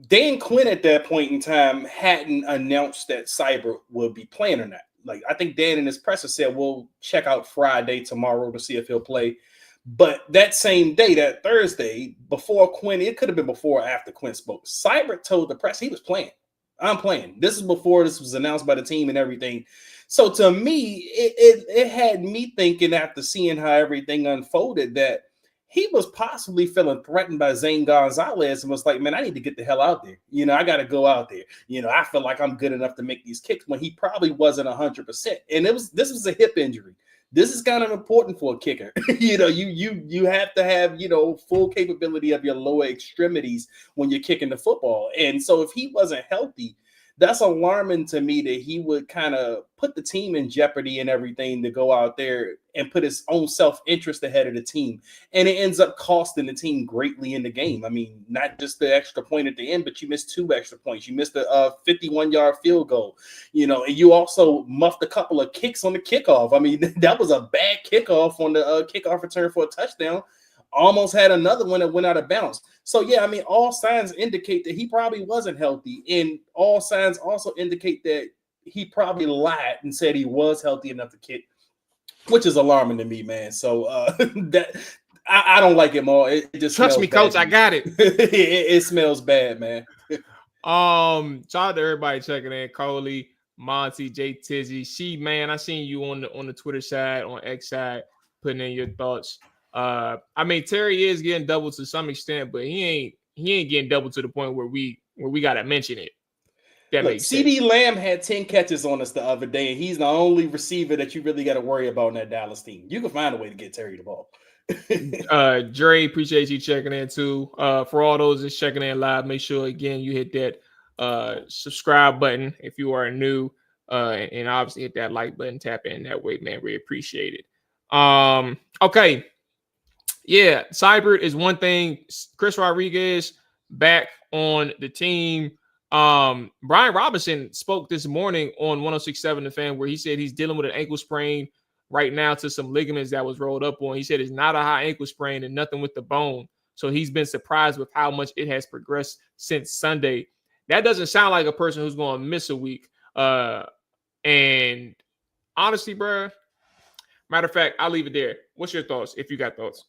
Dan Quinn at that point in time hadn't announced that Seibert would be playing or not. Like, I think Dan in his presser said, we'll check out Friday tomorrow to see if he'll play. But that same day, that Thursday, before Quinn, it could have been before or after Quinn spoke, Seibert told the press he was playing. I'm playing. This is before this was announced by the team and everything. So to me, it had me thinking, after seeing how everything unfolded, that he was possibly feeling threatened by Zane Gonzalez and was like, man, I need to get the hell out there. You know, I got to go out there. You know, I feel like I'm good enough to make these kicks, when he probably wasn't 100%. And this was a hip injury. This is kind of important for a kicker. You know, you have to have, you know, full capability of your lower extremities when you're kicking the football. And so if he wasn't healthy, that's alarming to me, that he would kind of put the team in jeopardy and everything to go out there and put his own self-interest ahead of the team. And it ends up costing the team greatly in the game. I mean, not just the extra point at the end, but you missed 2 extra points. You missed a 51-yard field goal, you know, and you also muffed a couple of kicks on the kickoff. I mean, that was a bad kickoff on the kickoff return for a touchdown. Almost had another one that went out of bounds. So, yeah, I mean, all signs indicate that he probably wasn't healthy. And all signs also indicate that he probably lied and said he was healthy enough to kick, which is alarming to me, man. So that I don't like it more. It just trust me, coach. I got it. It smells bad, man. Shout out to everybody checking in. Coley, Monty, J Tizzy. Man, I seen you on the Twitter side, on X side, putting in your thoughts. I mean, Terry is getting double to some extent, but he ain't getting double to the point where we gotta mention it. That makes sense. CeeDee Lamb had 10 catches on us the other day, and he's the only receiver that you really got to worry about in that Dallas team. You can find a way to get Terry the ball. Dre, appreciate you checking in too. For all those that's checking in live, make sure again you hit that subscribe button if you are new, and obviously hit that like button, tap in that way, man. We appreciate it. Okay, yeah, Cybert is one thing. Chris Rodriguez back on the team. Brian Robinson spoke this morning on 106.7 The Fan, where he said he's dealing with an ankle sprain right now to some ligaments that was rolled up on. He said it's not a high ankle sprain and nothing with the bone. So he's been surprised with how much it has progressed since Sunday. That doesn't sound like a person who's going to miss a week. And honestly, bro, matter of fact, I'll leave it there. What's your thoughts, if you got thoughts?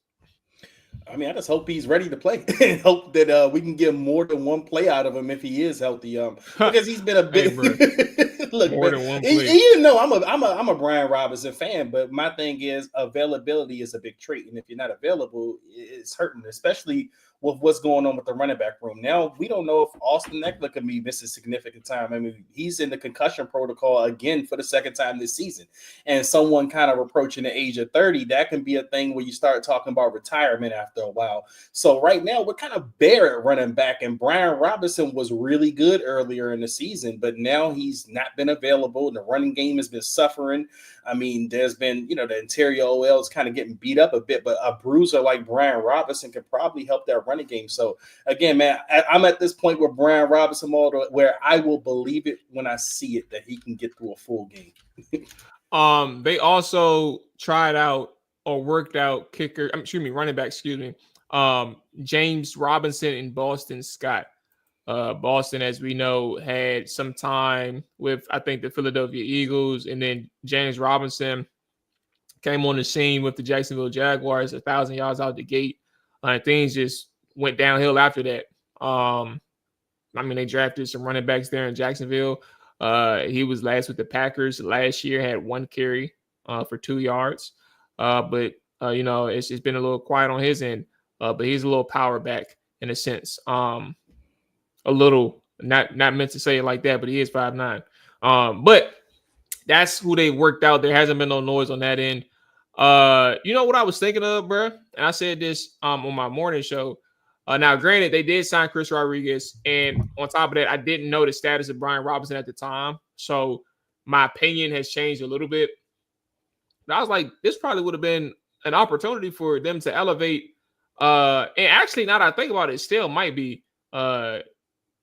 I mean, I just hope he's ready to play and hope that we can get more than one play out of him if he is healthy. Because he's been a bit. Hey, look, more than one play. You know, I'm a Brian Robinson fan, but my thing is availability is a big trait, and if you're not available, it's hurting, especially with what's going on with the running back room. Now we don't know if Austin Eckler can be missing significant time. I mean, he's in the concussion protocol again for the second time this season, and someone kind of approaching the age of 30, that can be a thing where you start talking about retirement after a while. So right now we're kind of bare at running back, and Brian Robinson was really good earlier in the season, but now he's not been available, and the running game has been suffering. I mean, there's been, the interior OL is kind of getting beat up a bit, but a bruiser like Brian Robinson could probably help that running game. So again, man, I'm at this point with Brian Robinson where I will believe it when I see it that he can get through a full game. They also tried out or worked out running back, James Robinson and Boston Scott. Boston, as we know, had some time with, I think, the Philadelphia Eagles, and then James Robinson came on the scene with the Jacksonville Jaguars, 1,000 yards out the gate. Things just went downhill after that. I mean, they drafted some running backs there in Jacksonville. He was last with the Packers last year, had 1 carry for 2 yards. But it's been a little quiet on his end. But he's a little power back in a sense. A little, not meant to say it like that, but he is 5'9". But that's who they worked out. There hasn't been no noise on that end. You know what I was thinking of, bro? And I said this on my morning show. Now, granted, they did sign Chris Rodriguez, and on top of that, I didn't know the status of Brian Robinson at the time, so my opinion has changed a little bit. But I was like, this probably would have been an opportunity for them to elevate. And actually, now that I think about it, still might be.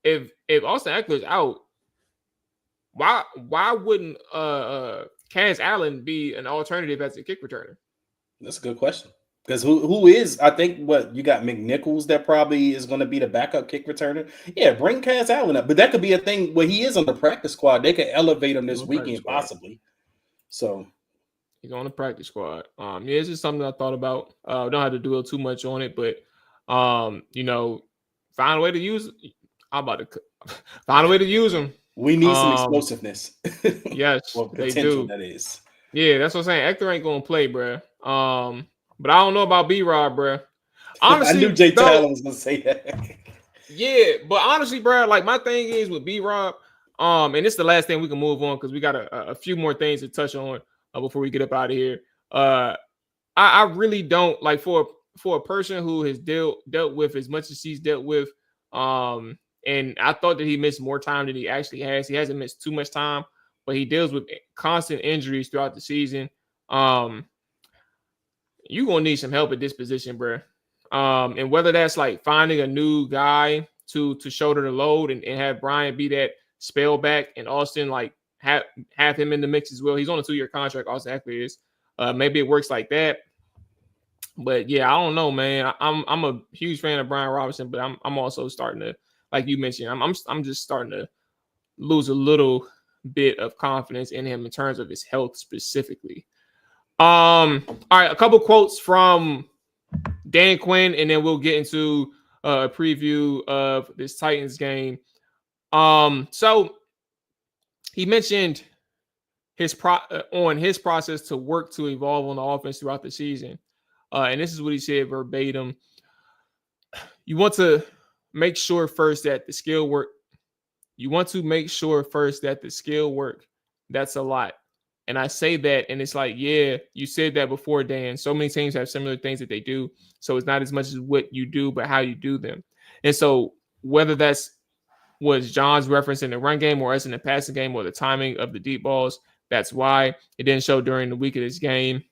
If Austin Eckler's out, why wouldn't Kaz Allen be an alternative as a kick returner? That's a good question. Because who is, I think, you got McNichols that probably is going to be the backup kick returner. Yeah, bring Kaz Allen up. But that could be a thing where he is on the practice squad. They could elevate him this weekend, possibly. So he's on the practice squad. Yeah, it's just something I thought about. Don't have to do too much on it, but find a way to use. I'm about to find a way to use him. We need some explosiveness. Yes, well, they do. That is. Yeah, that's what I'm saying. Eckler ain't gonna play, bro. But I don't know about B-Rob, bro. Honestly, I knew Jay Tyler was gonna say that. Yeah, but honestly, bro, like my thing is with B-Rob, and it's the last thing we can move on because we got a few more things to touch on before we get up out of here. I really don't like for a person who has dealt with as much as he's dealt with. And I thought that he missed more time than he actually has. He hasn't missed too much time, but he deals with constant injuries throughout the season. You're going to need some help at this position, bro. And whether that's like finding a new guy to shoulder the load and have Brian be that spell back and Austin like have him in the mix as well. He's on a 2-year contract, Austin Eckler is. Maybe it works like that. But yeah, I don't know, man. I'm a huge fan of Brian Robinson, but I'm also starting to, like you mentioned, I'm just starting to lose a little bit of confidence in him in terms of his health specifically. All right, a couple quotes from Dan Quinn, and then we'll get into a preview of this Titans game. So he mentioned his process to work to evolve on the offense throughout the season. And this is what he said verbatim. You want to make sure first that the skill work. You want to make sure first that the skill work. That's a lot. And I say that, and it's like, yeah, you said that before, Dan. So many teams have similar things that they do. So it's not as much as what you do, but how you do them. And so whether that's was John's reference in the run game or as in the passing game or the timing of the deep balls, that's why it didn't show during the week of this game.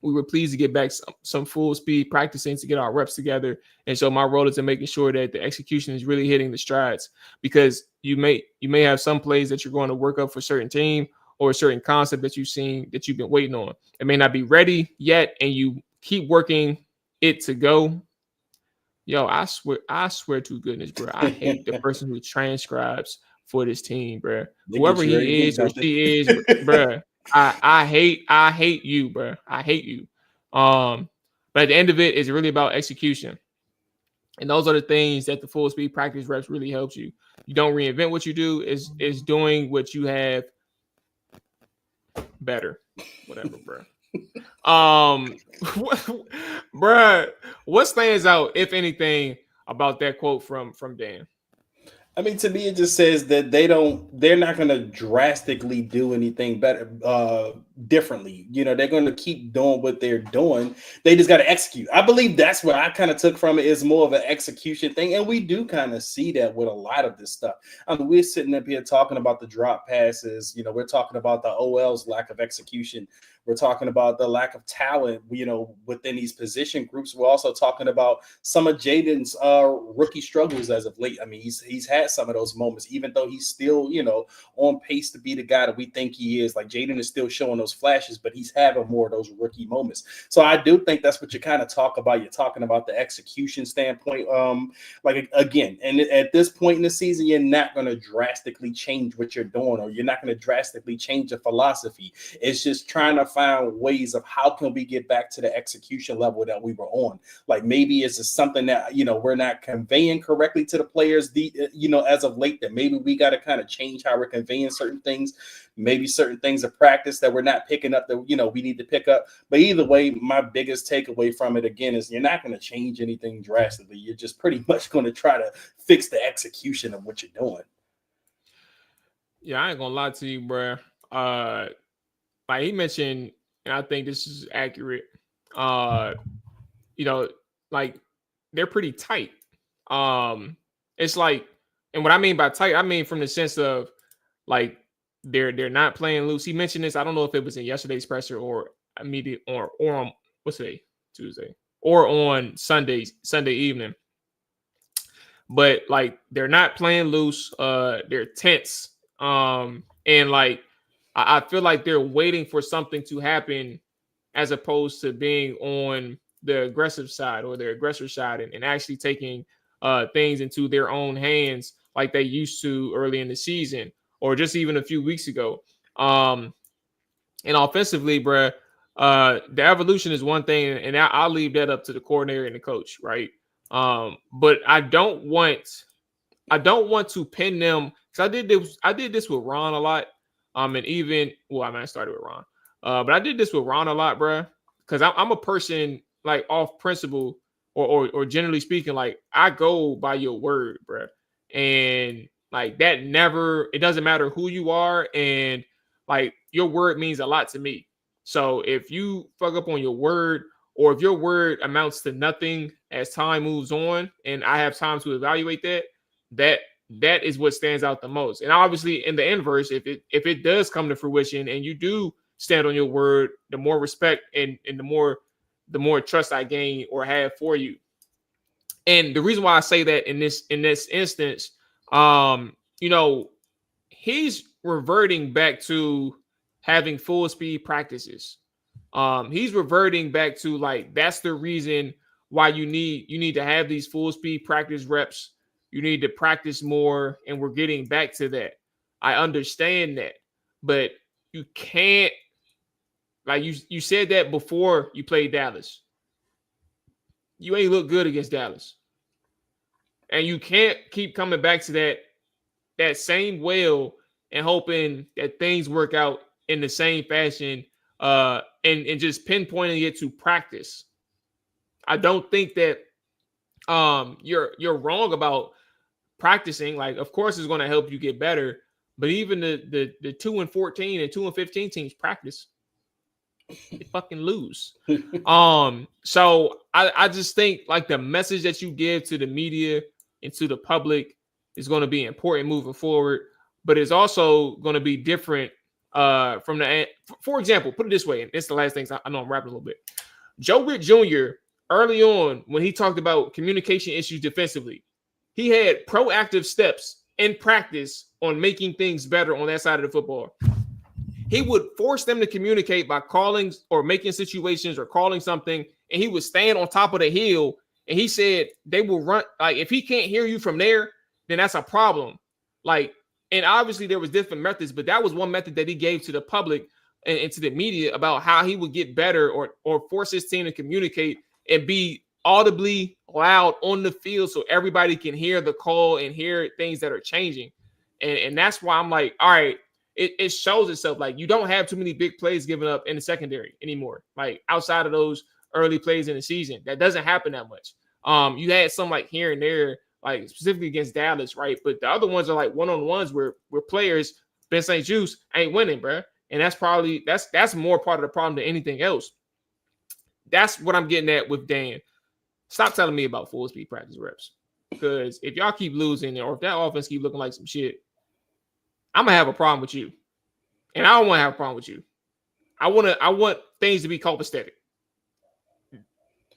We were pleased to get back some full speed practicing to get our reps together. And so my role is in making sure that the execution is really hitting the strides, because you may have some plays that you're going to work up for a certain team or a certain concept that you've seen that you've been waiting on. It may not be ready yet, and you keep working it to go. Yo, I swear to goodness, bro. I hate the person who transcribes for this team, bro. Whoever he is or she is, bro. I hate you, bro. I hate you. But at the end of it, it's really about execution. And those are the things that the full speed practice reps really helps you. You don't reinvent what you do, is doing what you have better. Whatever, bro. Bruh, what stands out, if anything, about that quote from Dan? I mean, to me, it just says that they're not going to drastically do anything better, differently. You know, they're going to keep doing what they're doing. They just got to execute. I believe that's what I kind of took from it, is more of an execution thing. And we do kind of see that with a lot of this stuff. I mean, we're sitting up here talking about the drop passes. You know, we're talking about the OL's lack of execution. We're talking about the lack of talent, you know, within these position groups. We're also talking about some of Jaden's rookie struggles as of late. I mean, he's had some of those moments, even though he's still, you know, on pace to be the guy that we think he is. Like, Jaden is still showing those flashes, but he's having more of those rookie moments. So I do think that's what you kind of talk about. You're talking about the execution standpoint. Like, again, and at this point in the season, you're not going to drastically change what you're doing, or you're not going to drastically change your philosophy. It's just trying to find ways of how can we get back to the execution level that we were on. Like, maybe it's just something that, you know, we're not conveying correctly to the players, you know, as of late, that maybe we got to kind of change how we're conveying certain things. Maybe certain things of practice that we're not picking up that, you know, we need to pick up. But either way, my biggest takeaway from it, again, is you're not going to change anything drastically. You're just pretty much going to try to fix the execution of what you're doing. Yeah, I ain't gonna lie to you, bro. Like he mentioned, and I think this is accurate, you know, like, they're pretty tight. It's like, and what I mean by tight, I mean from the sense of, like, they're not playing loose. He mentioned this. I don't know if it was in yesterday's presser or immediate or on, what's today? Tuesday, or on Sunday evening. But, like, they're not playing loose. They're tense. And, like, I feel like they're waiting for something to happen as opposed to being on the aggressive side or their aggressor side and actually taking things into their own hands like they used to early in the season or just even a few weeks ago. And offensively, bro, the evolution is one thing, and I'll leave that up to the coordinator and the coach, right? But I don't want to pin them, because I did this with Ron a lot. And even, well, I mean, I started with Ron, but I did this with Ron a lot, bro, because I'm a person, like, off principle or generally speaking, like, I go by your word, bro. And, like, it doesn't matter who you are. And, like, your word means a lot to me. So if you fuck up on your word, or if your word amounts to nothing as time moves on and I have time to evaluate that is what stands out the most. And obviously, in the inverse, if it does come to fruition and you do stand on your word, the more respect and the more trust I gain or have for you. And the reason why I say that in this instance, you know, he's reverting back to having full speed practices. He's reverting back to, like, that's the reason why you need to have these full speed practice reps. You need to practice more, and we're getting back to that. I understand that, but you can't, like, you said that before you played Dallas. You ain't look good against Dallas. And you can't keep coming back to that same well and hoping that things work out in the same fashion and just pinpointing it to practice. I don't think that you're wrong about practicing. Like, of course, it's going to help you get better. But even the 2-14 and 2-15 teams practice, they fucking lose. So I just think like the message that you give to the media and to the public is going to be important moving forward. But it's also going to be different from the. For example, put it this way, and it's the last thing. I know I'm rapping a little bit. Joe Witt Jr. early on when he talked about communication issues defensively, he had proactive steps in practice on making things better on that side of the football. He would force them to communicate by calling or making situations or calling something, and he would stand on top of the hill. And he said they will run. Like, if he can't hear you from there, then that's a problem. Like, and obviously there was different methods, but that was one method that he gave to the public and to the media about how he would get better or force his team to communicate and be audibly loud on the field so everybody can hear the call and hear things that are changing. And that's why I'm like, all right, it shows itself. Like, you don't have too many big plays given up in the secondary anymore. Like, outside of those early plays in the season, that doesn't happen that much. You had some like here and there, like specifically against Dallas, right? But the other ones are like one-on-ones where players, Ben St. Juste, ain't winning, bro. And that's probably that's more part of the problem than anything else. That's what I'm getting at with Dan. Stop telling me about full speed practice reps. Because if y'all keep losing or if that offense keep looking like some shit, I'm gonna have a problem with you. And I don't want to have a problem with you. I want things to be copacetic.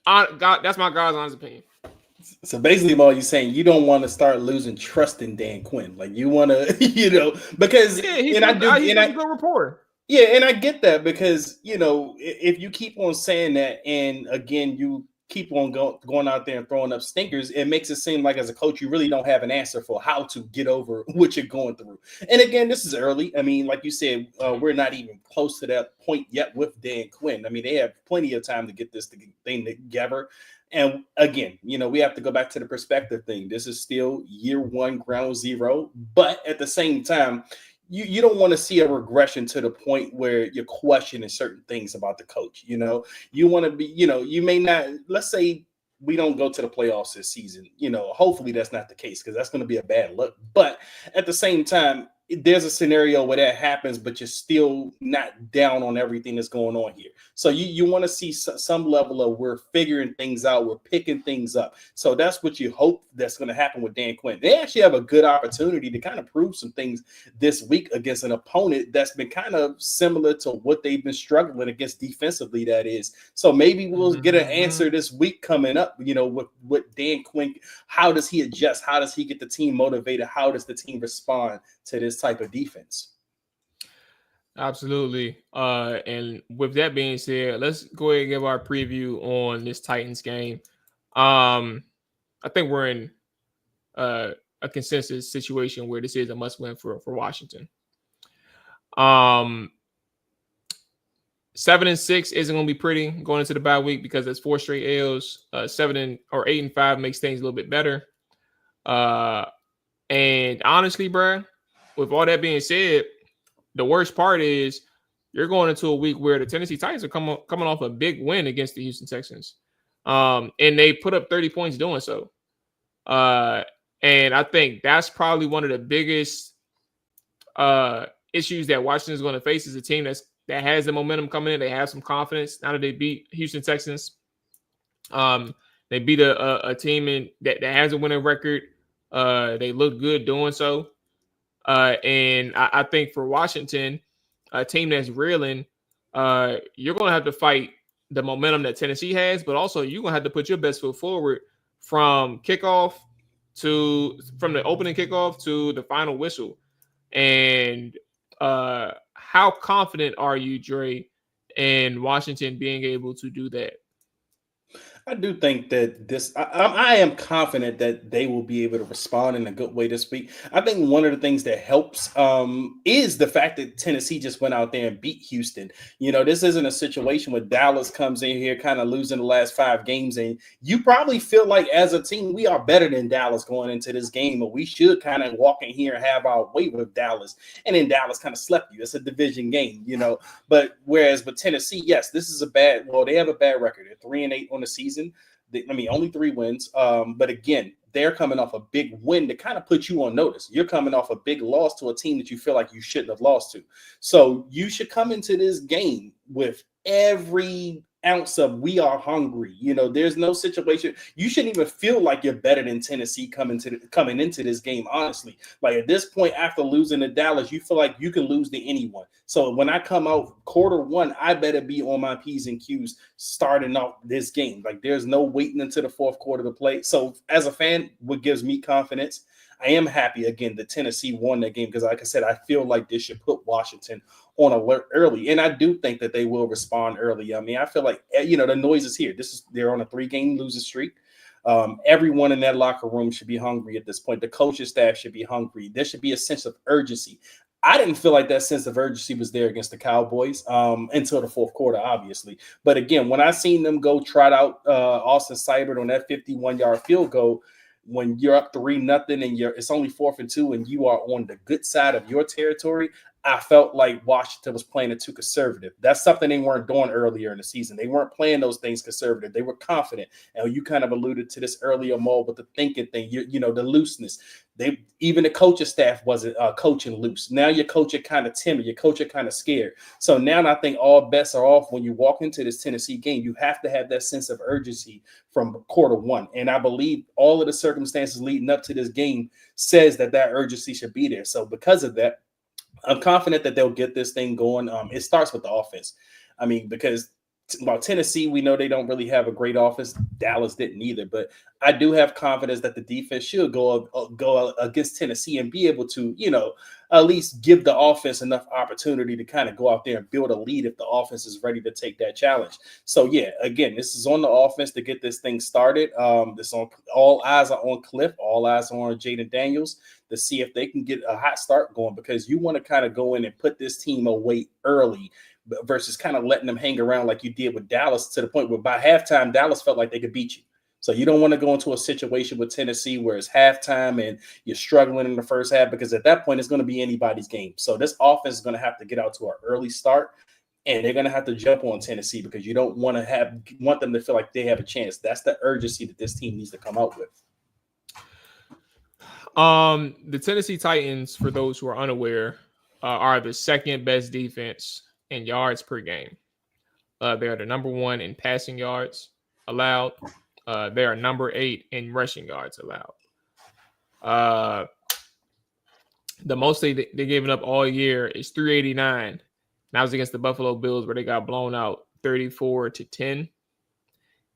God, that's my God's honest opinion. So basically, Mo, you're saying you don't want to start losing trust in Dan Quinn. Like, you want to, because he's a good reporter. Yeah, and I get that because, if you keep on saying that, and again, you keep on going out there and throwing up stinkers, it makes it seem like as a coach, you really don't have an answer for how to get over what you're going through. And again, this is early. I mean, like you said, we're not even close to that point yet with Dan Quinn. I mean, they have plenty of time to get this thing together. And again, we have to go back to the perspective thing. This is still year one, ground zero. But at the same time, you don't want to see a regression to the point where you're questioning certain things about the coach. You want to be, you may not, let's say we don't go to the playoffs this season. Hopefully that's not the case because that's going to be a bad look. But at the same time, there's a scenario where that happens, but you're still not down on everything that's going on here. So you want to see some level of we're figuring things out, we're picking things up. So that's what you hope that's going to happen with Dan Quinn. They actually have a good opportunity to kind of prove some things this week against an opponent that's been kind of similar to what they've been struggling against defensively, that is. So maybe we'll get an answer this week coming up, with Dan Quinn. How does he adjust? How does he get the team motivated? How does the team respond to this type of defense? Absolutely. And with that being said, let's go ahead and give our preview on this Titans game. I think we're in a consensus situation where this is a must-win for Washington. 7-6 isn't going to be pretty going into the bye week because it's 4 straight L's. 8-5 makes things a little bit better. And honestly, bro, with all that being said, the worst part is you're going into a week where the Tennessee Titans are coming off a big win against the Houston Texans. And they put up 30 points doing so. And I think that's probably one of the biggest issues that Washington is going to face as a team that has the momentum coming in. They have some confidence now that they beat Houston Texans. They beat a team that has a winning record. They look good doing so. And I think for Washington, a team that's reeling, you're going to have to fight the momentum that Tennessee has, but also you're going to have to put your best foot forward from the opening kickoff to the final whistle. And how confident are you, Dre, in Washington being able to do that? I do think that I am confident that they will be able to respond in a good way this week. I think one of the things that helps is the fact that Tennessee just went out there and beat Houston. This isn't a situation where Dallas comes in here kind of losing the last 5 games. And you probably feel like as a team, we are better than Dallas going into this game, or we should kind of walk in here and have our way with Dallas. And then Dallas kind of slept you. It's a division game, But whereas with Tennessee, yes, this is they have a bad record. They're 3-8 on the season. Only 3 wins. But again, they're coming off a big win to kind of put you on notice. You're coming off a big loss to a team that you feel like you shouldn't have lost to. So you should come into this game with every ounce of we are hungry. There's no situation. You shouldn't even feel like you're better than Tennessee coming into this game, honestly. Like at this point, after losing to Dallas, you feel like you can lose to anyone. So when I come out quarter 1, I better be on my P's and Q's starting off this game. Like there's no waiting until the fourth quarter to play. So as a fan, what gives me confidence, I am happy again that Tennessee won that game because, like I said, I feel like this should put Washington on alert early, and I do think that they will respond early. I feel like the noise is here. They're on a 3-game losing streak. Everyone in that locker room should be hungry at this point. The coaching staff should be hungry. There should be a sense of urgency. I didn't feel like that sense of urgency was there against the Cowboys until the fourth quarter, obviously. But again, when I seen them go trot out Austin Seibert on that 51-yard field goal, when you're up 3-0 and it's only 4th and 2 and you are on the good side of your territory, I felt like Washington was playing it too conservative. That's something they weren't doing earlier in the season. They weren't playing those things conservative. They were confident. And you kind of alluded to this earlier, Mo, with the thinking thing, the looseness. Even the coaching staff wasn't coaching loose. Now your coach are kind of timid. Your coach are kind of scared. So now I think all bets are off when you walk into this Tennessee game. You have to have that sense of urgency from quarter 1. And I believe all of the circumstances leading up to this game says that urgency should be there. So because of that, I'm confident that they'll get this thing going. It starts with the offense. Because Tennessee, we know they don't really have a great offense. Dallas didn't either. But I do have confidence that the defense should go against Tennessee and be able to, at least give the offense enough opportunity to kind of go out there and build a lead if the offense is ready to take that challenge. So, yeah, again, this is on the offense to get this thing started. All eyes are on Cliff. All eyes are on Jaden Daniels to see if they can get a hot start going, because you want to kind of go in and put this team away early versus kind of letting them hang around like you did with Dallas, to the point where by halftime, Dallas felt like they could beat you. So you don't want to go into a situation with Tennessee where it's halftime and you're struggling in the first half, because at that point, it's going to be anybody's game. So this offense is going to have to get out to an early start, and they're going to have to jump on Tennessee because you don't want them to feel like they have a chance. That's the urgency that this team needs to come out with. The Tennessee Titans, for those who are unaware, are the second best defense in yards per game. They are the number 1 in passing yards allowed. They are number 8 in rushing yards allowed. The most they've given up all year is 389. That was against the Buffalo Bills, where they got blown out 34-10.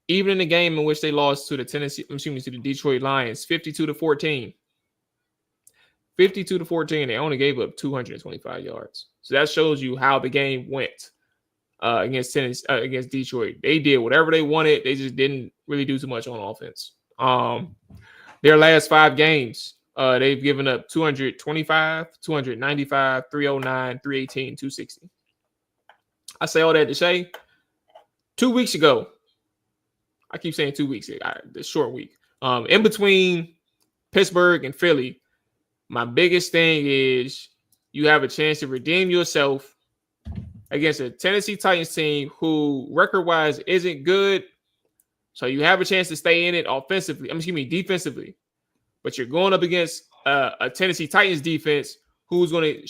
Even in the game in which they lost to the Detroit Lions, 52-14. 52-14, they only gave up 225 yards. So that shows you how the game went against Detroit. They did whatever they wanted. They just didn't really do too much on offense. Their last 5 games, they've given up 225, 295, 309, 318, 260. I say all that to say, 2 weeks ago, I keep saying 2 weeks, the short week, in between Pittsburgh and Philly, my biggest thing is you have a chance to redeem yourself against a Tennessee Titans team who record-wise isn't good. So you have a chance to stay in it defensively. But you're going up against a Tennessee Titans defense who's going to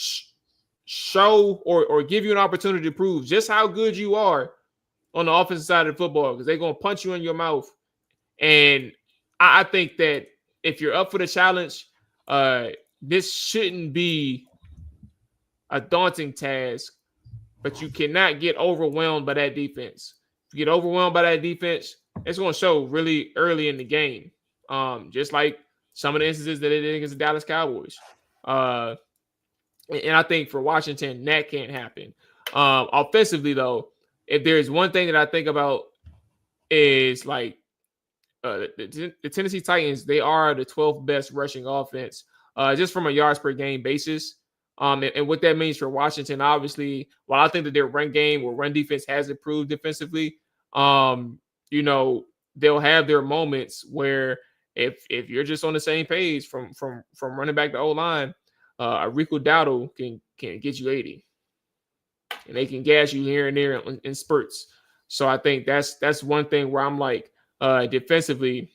show or give you an opportunity to prove just how good you are on the offensive side of the football, because they're going to punch you in your mouth. And I think that if you're up for the challenge, this shouldn't be a daunting task, but you cannot get overwhelmed by that defense. If you get overwhelmed by that defense, it's going to show really early in the game, just like some of the instances that they did against the Dallas Cowboys. And I think for Washington, that can't happen. Offensively, though, if there's one thing that I think about is like the Tennessee Titans, they are the 12th best rushing offense, just from a yards per game basis. And what that means for Washington, obviously, while I think that their run game or run defense has improved defensively, they'll have their moments where if you're just on the same page from running back to O-line, Rico Dowdle can get you 80. And they can gas you here and there in spurts. So I think that's one thing where I'm like, defensively,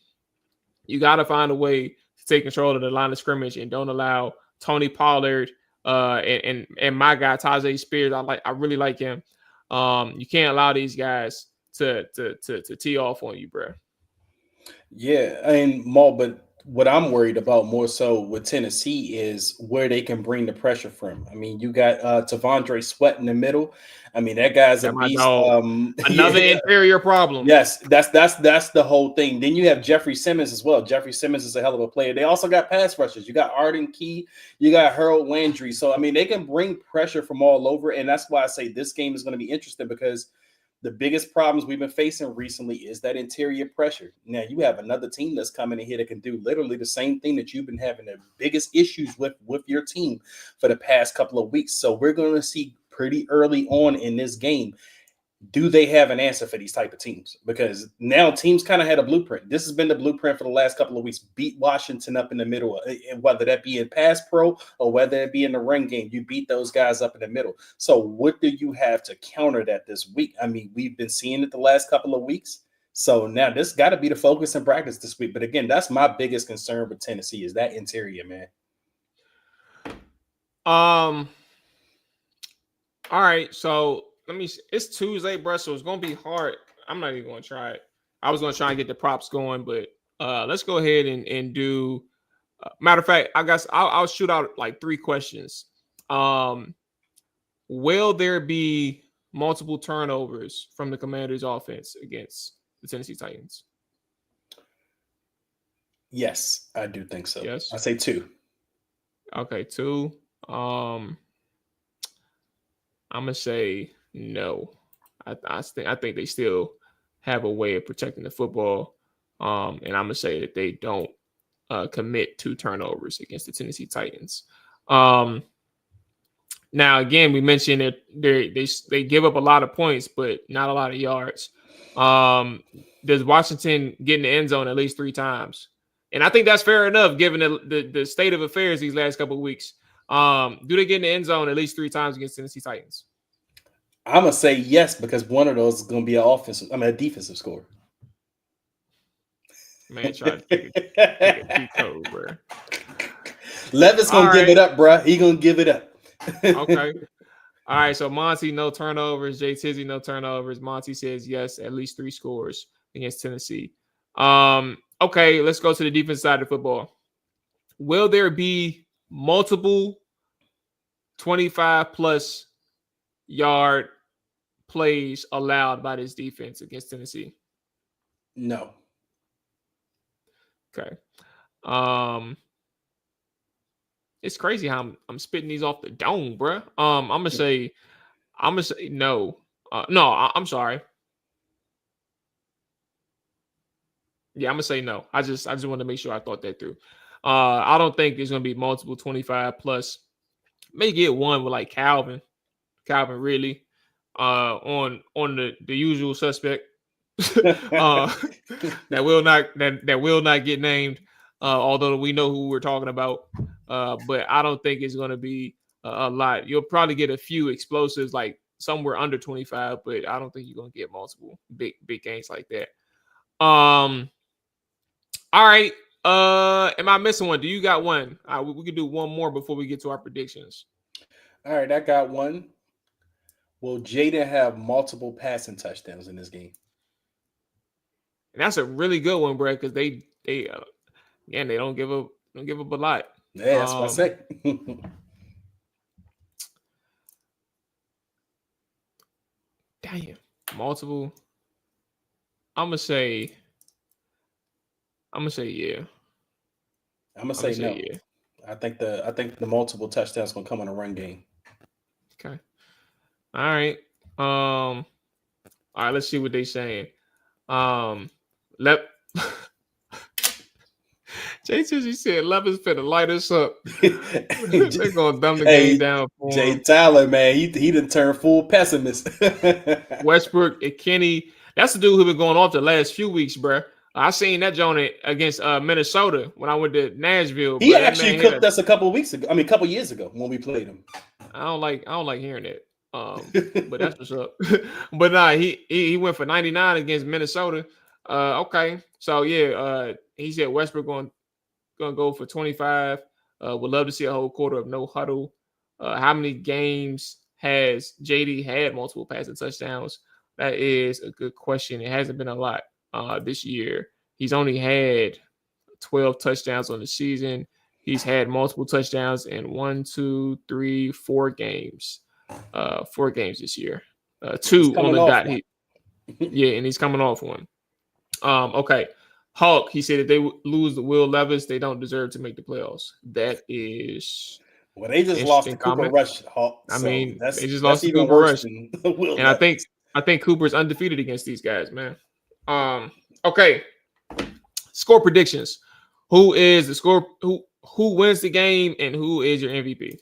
you got to find a way to take control of the line of scrimmage and don't allow Tony Pollard and my guy Tajay Spears. I really like him. You can't allow these guys to tee off on you, bro. Yeah, and Maul, but what I'm worried about more so with Tennessee is where they can bring the pressure from. I mean, you got Tavondre Sweat in the middle. I mean, that guy's a beast. Another interior problem. Yes, that's the whole thing. Then you have Jeffrey Simmons as well. Jeffrey Simmons is a hell of a player. They also got pass rushers. You got Arden Key. You got Harold Landry. So, I mean, they can bring pressure from all over. And that's why I say this game is going to be interesting, because the biggest problems we've been facing recently is that interior pressure. Now, you have another team that's coming in here that can do literally the same thing that you've been having the biggest issues with your team for the past couple of weeks. So we're going to see pretty early on in this game, do they have an answer for these type of teams? Because now teams kind of had a blueprint. This has been the blueprint for the last couple of weeks. Beat Washington up in the middle, and whether that be in pass pro or whether it be in the run game, you beat those guys up in the middle. So what do you have to counter that this week? I mean, we've been seeing it the last couple of weeks. So now this got to be the focus and practice this week. But again, that's my biggest concern with Tennessee is that interior, man. All right, so let me see. It's Tuesday, bro, so it's gonna be hard. I'm not even gonna try it. I was gonna try and get the props going, but let's go ahead and do. Matter of fact, I guess I'll shoot out like 3 questions. Will there be multiple turnovers from the Commanders' offense against the Tennessee Titans? Yes, I do think so. Yes, I say 2. Okay, 2. I'm gonna say no. I think they still have a way of protecting the football, and I'm gonna say that they don't commit 2 turnovers against the Tennessee Titans. Now, again, we mentioned that they give up a lot of points, but not a lot of yards. Does Washington get in the end zone at least 3 times? And I think that's fair enough given the state of affairs these last couple of weeks. Do they get in the end zone at least 3 times against Tennessee Titans? I'm gonna say yes, because one of those is gonna be a defensive score. Man, try to take a cheat code, bro. Levis gonna give it up, bro. He gonna give it up. Okay. All right. So Monty, no turnovers. Jay Tizzy, no turnovers. Monty says yes, at least 3 scores against Tennessee. Okay, let's go to the defense side of football. Will there be multiple 25+ yard plays allowed by this defense against Tennessee? No. Okay. It's crazy how I'm spitting these off the dome, bro. I'm gonna say no. I'm sorry. Yeah, I'm gonna say no. I just want to make sure I thought that through. I don't think there's gonna be multiple 25+. May get one with like Calvin really on the usual suspect that will not get named, although we know who we're talking about, but I don't think it's going to be a lot. You'll probably get a few explosives like somewhere under 25, but I don't think you're going to get multiple big gains like that. All right, am I missing one? Do you got one? We can do one more before we get to our predictions. All right, I got one. Will Jaden have multiple passing touchdowns in this game? And that's a really good one, bro, because they again, they don't give up a lot. Yeah, that's what I say. Damn, multiple. I'm gonna say yeah. I'm gonna say no. Yeah. I think the multiple touchdowns gonna come in a run game. Okay. All right. All right. Let's see what they're saying. Jay said Levis finna light us up. They're gonna dumb the game down for Jay him. Tyler, man, he done turned full pessimist. Westbrook and Kenny. That's the dude who been going off the last few weeks, bro. I seen that joint against Minnesota when I went to Nashville. He actually cooked us a couple years ago when we played him. I don't like hearing that. But that's what's up. But nah, he went for 99 against Minnesota. Okay. So yeah, he said Westbrook gonna go for 25. Would love to see a whole quarter of no huddle. How many games has JD had multiple passing touchdowns? That is a good question. It hasn't been a lot this year. He's only had 12 touchdowns on the season. He's had multiple touchdowns in 4 games. 4 games this year. 2 on the dot. Yeah, and he's coming off one. Okay. Hulk, he said if they lose the Will Levis, they don't deserve to make the playoffs. That is they just lost to Cooper Rush, Hulk. I mean, they just lost to Cooper Rush. And I think Cooper's undefeated against these guys, man. Okay. Score predictions. Who is the score? Who wins the game and who is your MVP?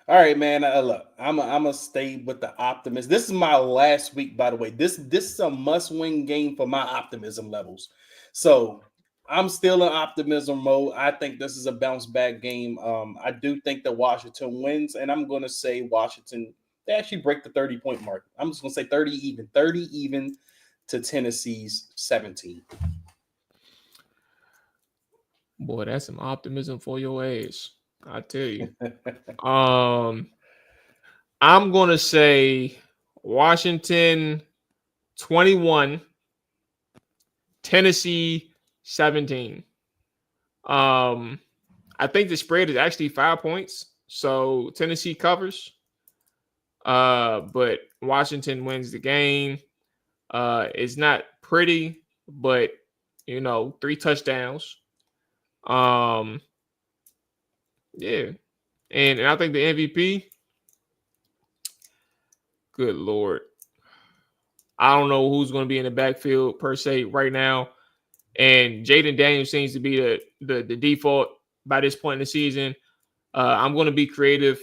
All right, man. Look, I'm gonna stay with the optimist. This is my last week, by the way. This is a must-win game for my optimism levels. So I'm still in optimism mode. I think this is a bounce-back game. I do think that Washington wins, and I'm gonna say Washington. They actually break the 30-point mark. I'm just gonna say 30 even to Tennessee's 17. Boy, that's some optimism for your age. I tell you. I'm gonna say Washington 21, Tennessee 17. I think the spread is actually 5 points, so Tennessee covers. But Washington wins the game. It's not pretty, but 3 touchdowns. Yeah. And I think the MVP, good Lord. I don't know who's going to be in the backfield per se right now. And Jaden Daniels seems to be the default by this point in the season. I'm going to be creative,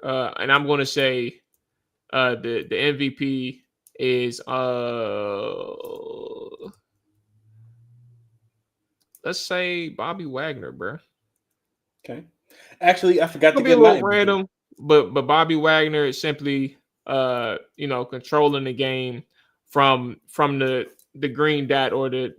and I'm going to say the MVP is let's say Bobby Wagner, bro. Okay. Actually, I forgot to get a little random, but Bobby Wagner is simply controlling the game from the green dot or the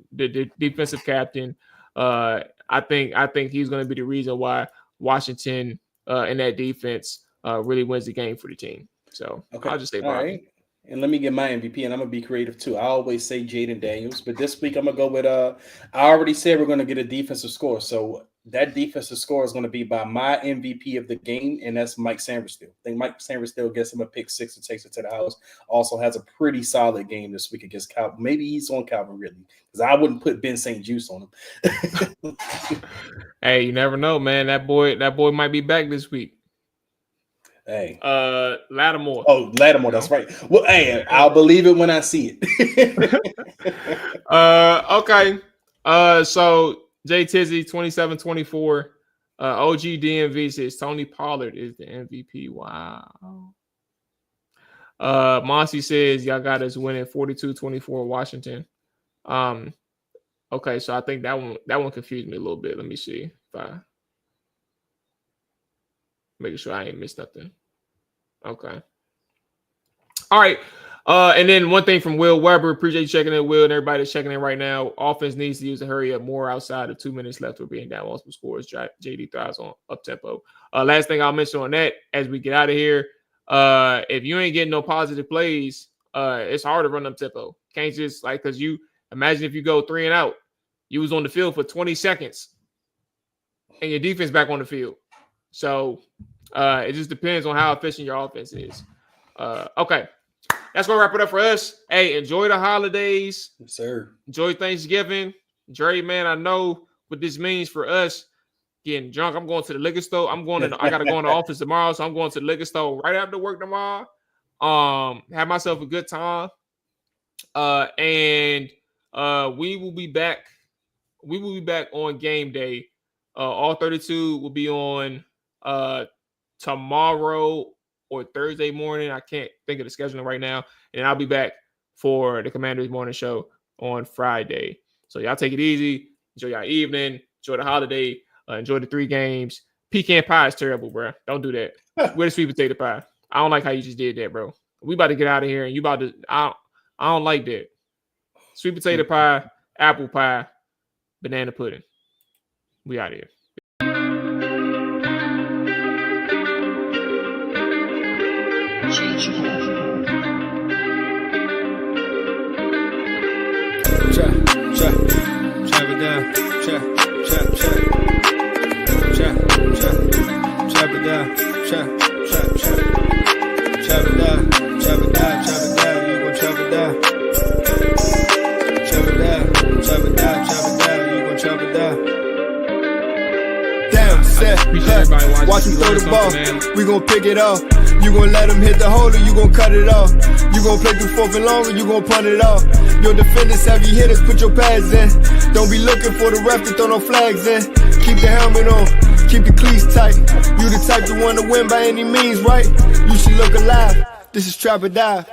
defensive captain. I think he's going to be the reason why Washington in that defense really wins the game for the team. So I'll just say Bobby. All right. And let me get my MVP, and I'm going to be creative too. I always say Jaden Daniels, but this week I'm going to go with I already said we're going to get a defensive score. So that defensive score is going to be by my MVP of the game, and that's Mike Sainristil. I think Mike Sainristil gets him a pick 6 and takes it to the house. Also has a pretty solid game this week against Calvin. Maybe he's on Calvin Ridley, because I wouldn't put Ben St. Juice on him. Hey, you never know, man. That boy might be back this week. Hey, Lattimore. Oh, Lattimore, that's right. Well, hey, I'll believe it when I see it. Okay. So Jay Tizzy 27-24. OG DMV says Tony Pollard is the MVP. Wow. Monty says y'all got us winning 42-24 Washington. Okay, so I think that one confused me a little bit. Let me see if I making sure I ain't missed nothing. Okay. All right. And then one thing from Will Weber. Appreciate you checking in, Will, and everybody that's checking in right now. Offense needs to use a hurry up more outside of 2 minutes left for being down multiple scores. JD thrives on up tempo. Last thing I'll mention on that as we get out of here. If you ain't getting no positive plays, it's hard to run up tempo. Can't just because you imagine if you go 3 and out, you was on the field for 20 seconds and your defense back on the field. So it just depends on how efficient your offense is. Okay. That's going to wrap it up for us. Hey, enjoy the holidays. Yes, sir. Enjoy Thanksgiving. Dre, man, I know what this means for us getting drunk. I'm going to the liquor store. I got to go in the office tomorrow, so I'm going to the liquor store right after work tomorrow. Have myself a good time. And we will be back. We will be back on game day. All 32 will be on tomorrow or Thursday morning. I can't think of the scheduling right now. And I'll be back for the Commanders Morning Show on Friday. So y'all take it easy. Enjoy your evening. Enjoy the holiday. Enjoy the 3 games. Pecan pie is terrible, bro. Don't do that. We're the sweet potato pie. I don't like how you just did that, bro. We about to get out of here, and you about to. I don't like that. sweet potato pie, apple pie, banana pudding. We out here. Chop it down, chop it down, chop it down, you gon' chop it down. Chop it down, you gon' chop it down. Down, set, watch him throw the ball, we gon' pick it off. You gon' let him hit the hole or you gon' cut it off. You gon' play through 4th and long or you gon' punt it off. Your defenders, heavy hitters, put your pads in. Don't be looking for the ref to throw no flags in. Keep the helmet on, keep the cleats tight. You the type to want to win by any means, right? You should look alive, this is Trap or Die.